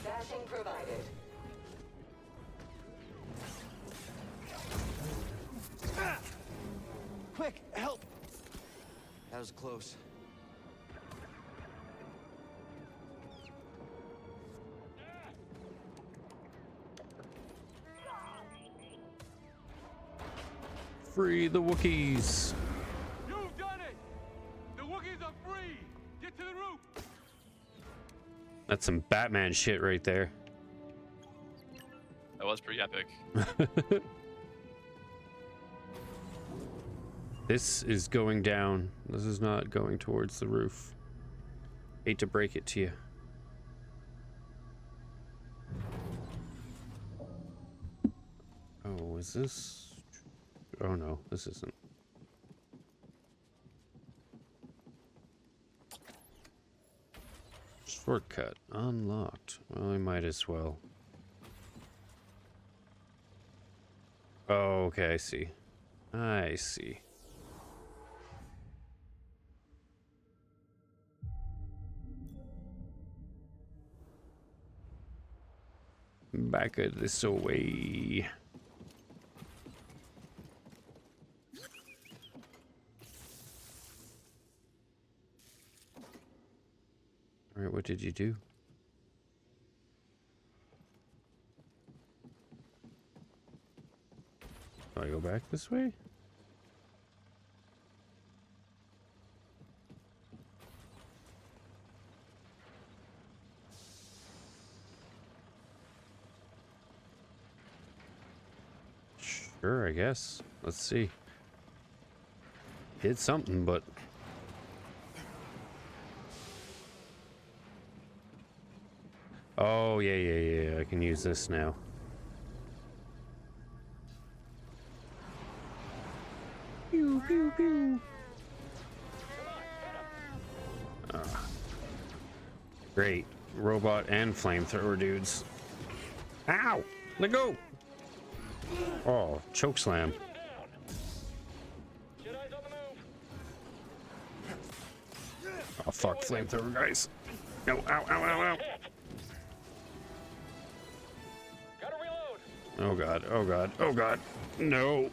Dashing provided. Quick, help! That was close. Free the Wookiees. You've done it! The Wookiees are free! Get to the roof! That's some Batman shit right there. That was pretty epic. This is going down. This is not going towards the roof. Hate to break it to you. Oh, is this? Oh no, this isn't. Shortcut unlocked. Well, I might as well. Oh, okay, I see. I see. Back of this way. All right, what did you do? Do I go back this way? Sure, I guess. Let's see. Hit something, but... Oh, yeah. I can use this now. Pew, pew, pew. Great. Robot and flamethrower dudes. Ow! Let go! Oh, choke slam. Oh, fuck, flamethrower guys. No, ow. Oh god. No.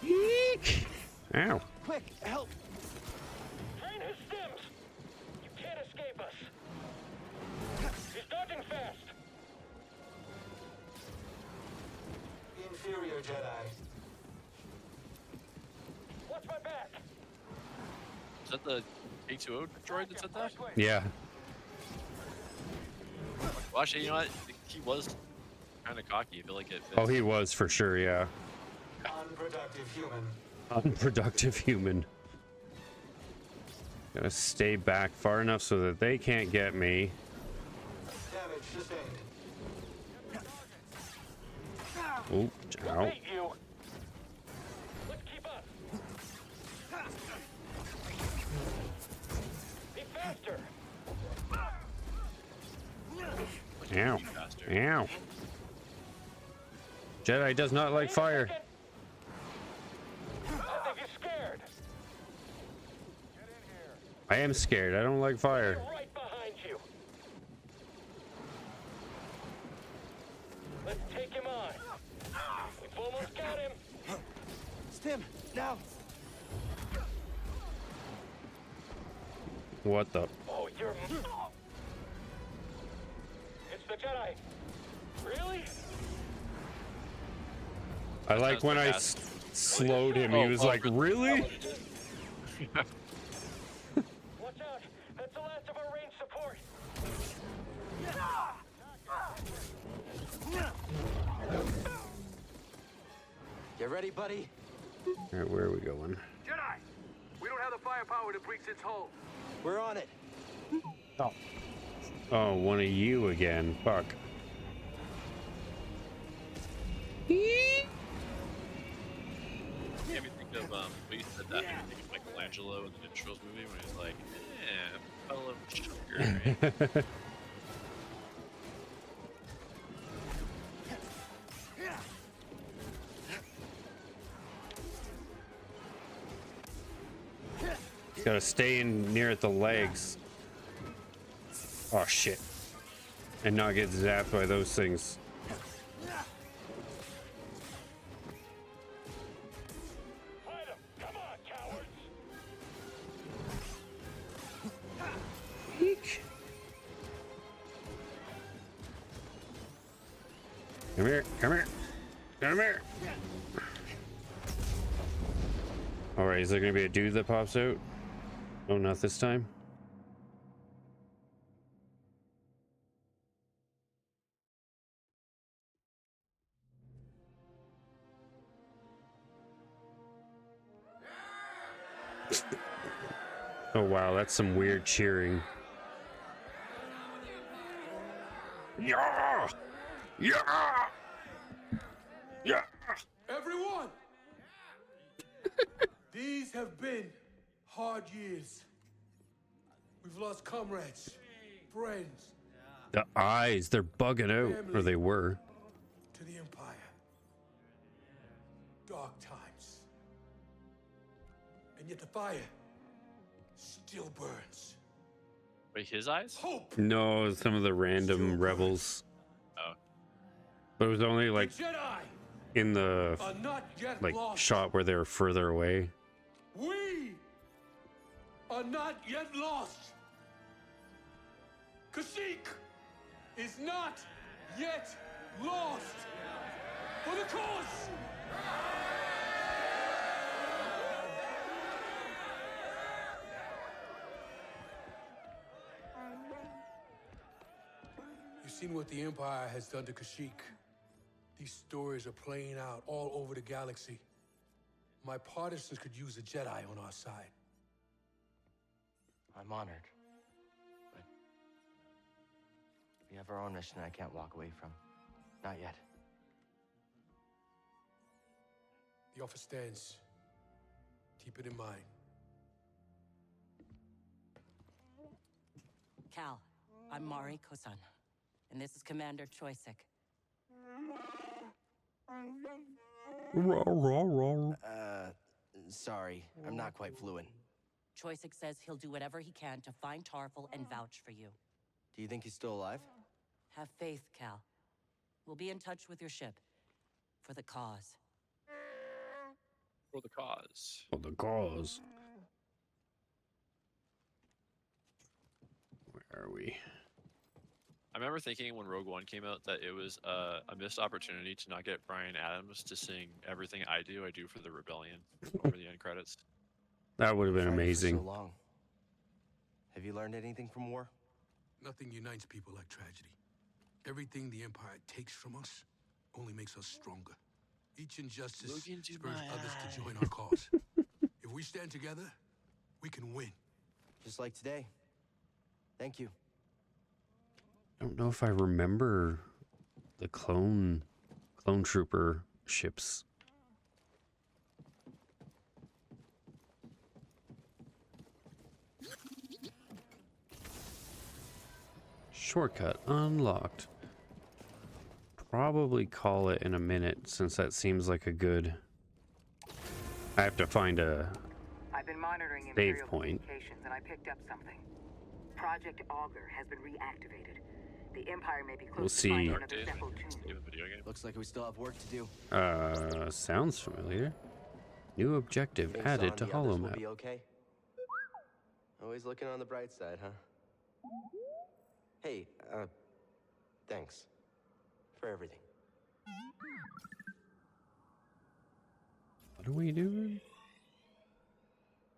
Eek! Ow. Quick, help! Drain his stims! You can't escape us! He's dodging fast! Inferior Jedi. Watch my back! Is that the A2O droid that said that? Yeah. Well, actually, you know what? He was kind of cocky. I feel like it fits. Oh, he was for sure, yeah. Unproductive human. Unproductive human. Gotta stay back far enough so that they can't get me. Damage sustained. Oh, ow. Beat you. Let's keep up. Be faster. Ow. Ow. Jedi does not like fire. I think he's scared. I am scared. I don't like fire. Right behind you. Let's take him on. We've almost got him. Stim, now. What the? Oh, you're... It's the Jedi. Really? I like when I slowed him. He was like, really? Watch out. That's the last of our range support. You ready, buddy? All right, where are we going? Jedi! We don't have the firepower to breach its hull. We're on it. Oh, one of you again. Fuck. Made me think of when you said that. Made me think of Michelangelo in the Ninja Turtles movie, where he's like, fellow sugar. Gotta stay in near at the legs. Oh shit. And not get zapped by those things. Fight him. Come on, cowards. Come here, come here, come here. Alright, is there gonna be a dude that pops out? Oh, not this time. Oh wow, that's some weird cheering. Yeah! Yeah! Yeah! Everyone! These have been hard years. We've lost comrades, friends. The eyes, they're bugging out, or they were. To the Empire. Dark times. And yet the fire still burns. Wait, his eyes? Hope! No, some of the random rebels. Oh. But it was only like The Jedi in the are not yet like lost. shot where they were further away. We are not yet lost. Kashyyyk is not yet lost. For the cause! You've seen what the Empire has done to Kashyyyk. These stories are playing out all over the galaxy. My partisans could use a Jedi on our side. I'm honored. But we have our own mission I can't walk away from. Not yet. The offer stands. Keep it in mind. Cal, I'm Mari Kosan, and this is Commander Choisik. Sorry. I'm not quite fluent. Choisik says he'll do whatever he can to find Tarful and vouch for you. Do you think he's still alive? Have faith, Cal. We'll be in touch with your ship. For the cause. For the cause. For the cause. Where are we? I remember thinking when Rogue One came out that it was a missed opportunity to not get Bryan Adams to sing "Everything I Do for the Rebellion" over the end credits. That would have been Tried it for amazing. so long. Have you learned anything from war? Nothing unites people like tragedy. Everything the Empire takes from us only makes us stronger. Each injustice spurs others to join our cause. If we stand together, we can win. Just like today. Thank you. I don't know if I remember the clone trooper ships. Shortcut unlocked. Probably call it in a minute since that seems like a good. I have to find a I've been monitoring save Imperial point. communications and I picked up something. Project Augur has been reactivated. The Empire may be close We'll to see. finding another Zephyr tomb. Looks like we still have work to do. Sounds familiar. New objective Think added Zahn to and the others will HoloMap. be okay? Always looking on the bright side, huh? Hey, thanks. For everything. What are we doing?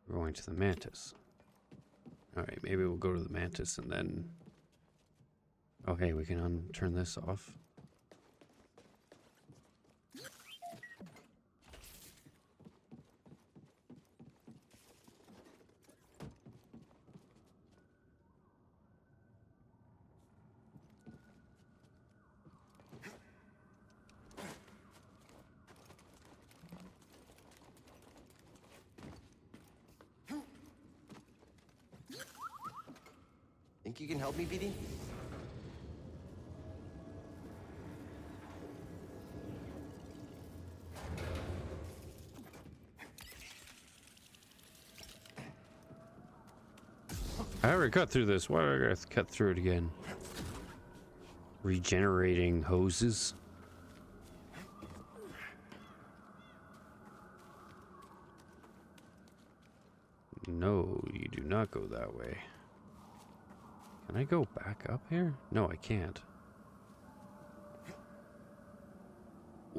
We're going to the Mantis. Alright, maybe we'll go to the Mantis and then... Oh hey, we can turn this off. Think you can help me, BD? I already cut through this. Why do I gotta cut through it again? Regenerating hoses. No, you do not go that way. Can I go back up here? No, I can't.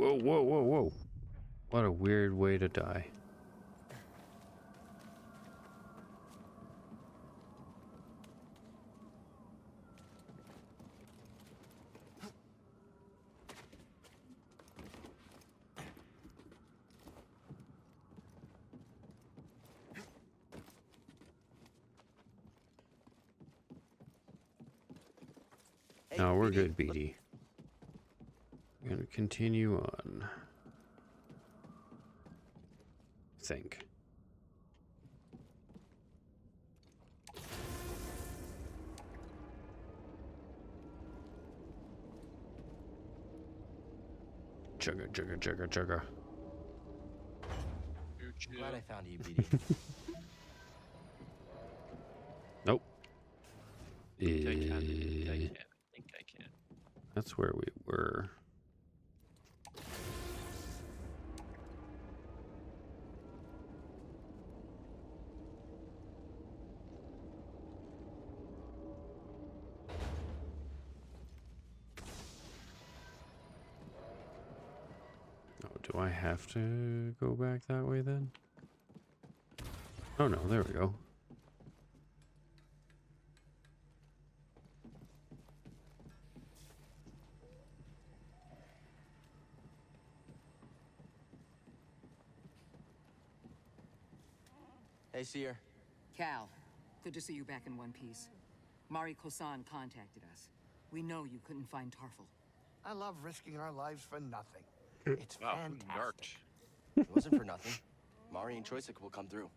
Whoa, whoa, whoa, whoa. What a weird way to die. No, we're good, BD. We're gonna continue on. I think. Chugga, chugga, chugga, chugga. Glad I found you, BD. Nope. I think I can. That's where we were. Oh, do I have to go back that way then? Oh no, there we go. Hey, Seer. Cal, good to see you back in one piece. Mari Kosan contacted us. We know you couldn't find Tarful. I love risking our lives for nothing. It's fantastic. It wasn't for nothing. Mari and Choysic will come through.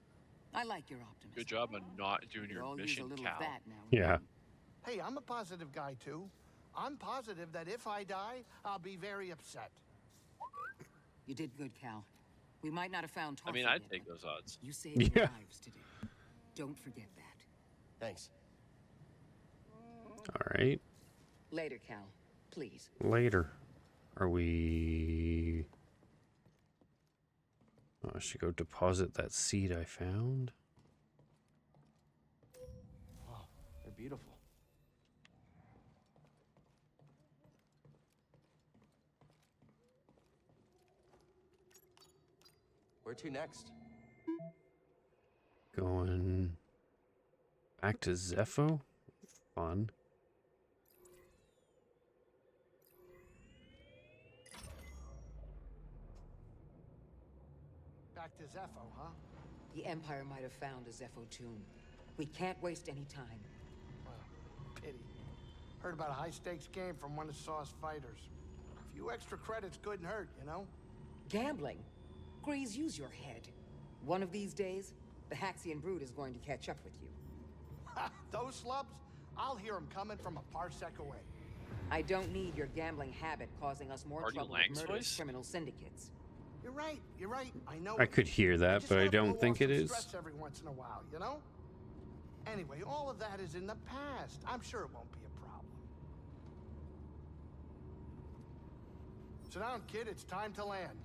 I like your optimism. Good job on not doing your All use a mission, little Cal. of that now and Yeah. then. Hey, I'm a positive guy too. I'm positive that if I die, I'll be very upset. You did good, Cal. We might not have found Tarful I mean, I'd yet, take but those odds. you saved Yeah. lives today. Don't forget that. Thanks. All right. Later, Cal. Please. Later. Are we... Oh, I should go deposit that seed I found. Oh, they're beautiful. Where to next? Going back to Zepho? Fun. Back to Zepho, huh? The Empire might have found a Zepho tomb. We can't waste any time. Well, pity. Heard about a high-stakes game from one of Saw's fighters. A few extra credits couldn't hurt, you know? Gambling? Grease, use your head. One of these days, the Haxian brood is going to catch up with you. Ha! Those slubs? I'll hear them coming from a parsec away. I don't need your gambling habit causing us more Artie trouble Lang's with murderous voice? criminal syndicates. You're right, you're right. I know. I could hear that, just but I gotta blow don't think off it some is. stress every once in a while, you know? Anyway, all of that is in the past. I'm sure it won't be a problem. Sit down, kid. It's time to land.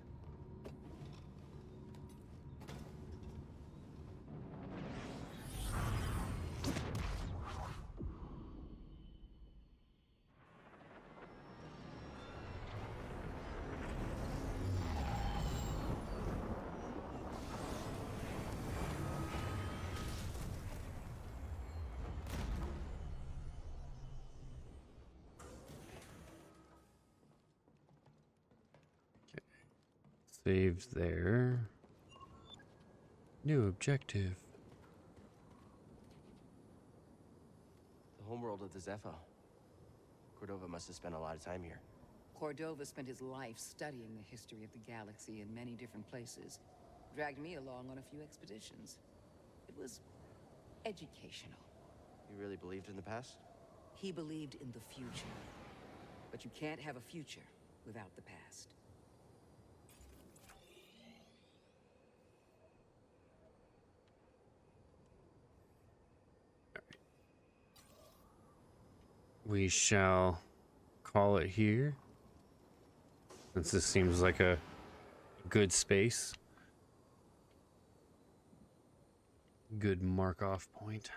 Saved there. New objective. The homeworld of the Zepho. Cordova must have spent a lot of time here. Cordova spent his life studying the history of the galaxy in many different places. Dragged me along on a few expeditions. It was educational. You really believed in the past? He believed in the future. But you can't have a future without the past. We shall call it here, since this seems like a good space. Good mark-off point.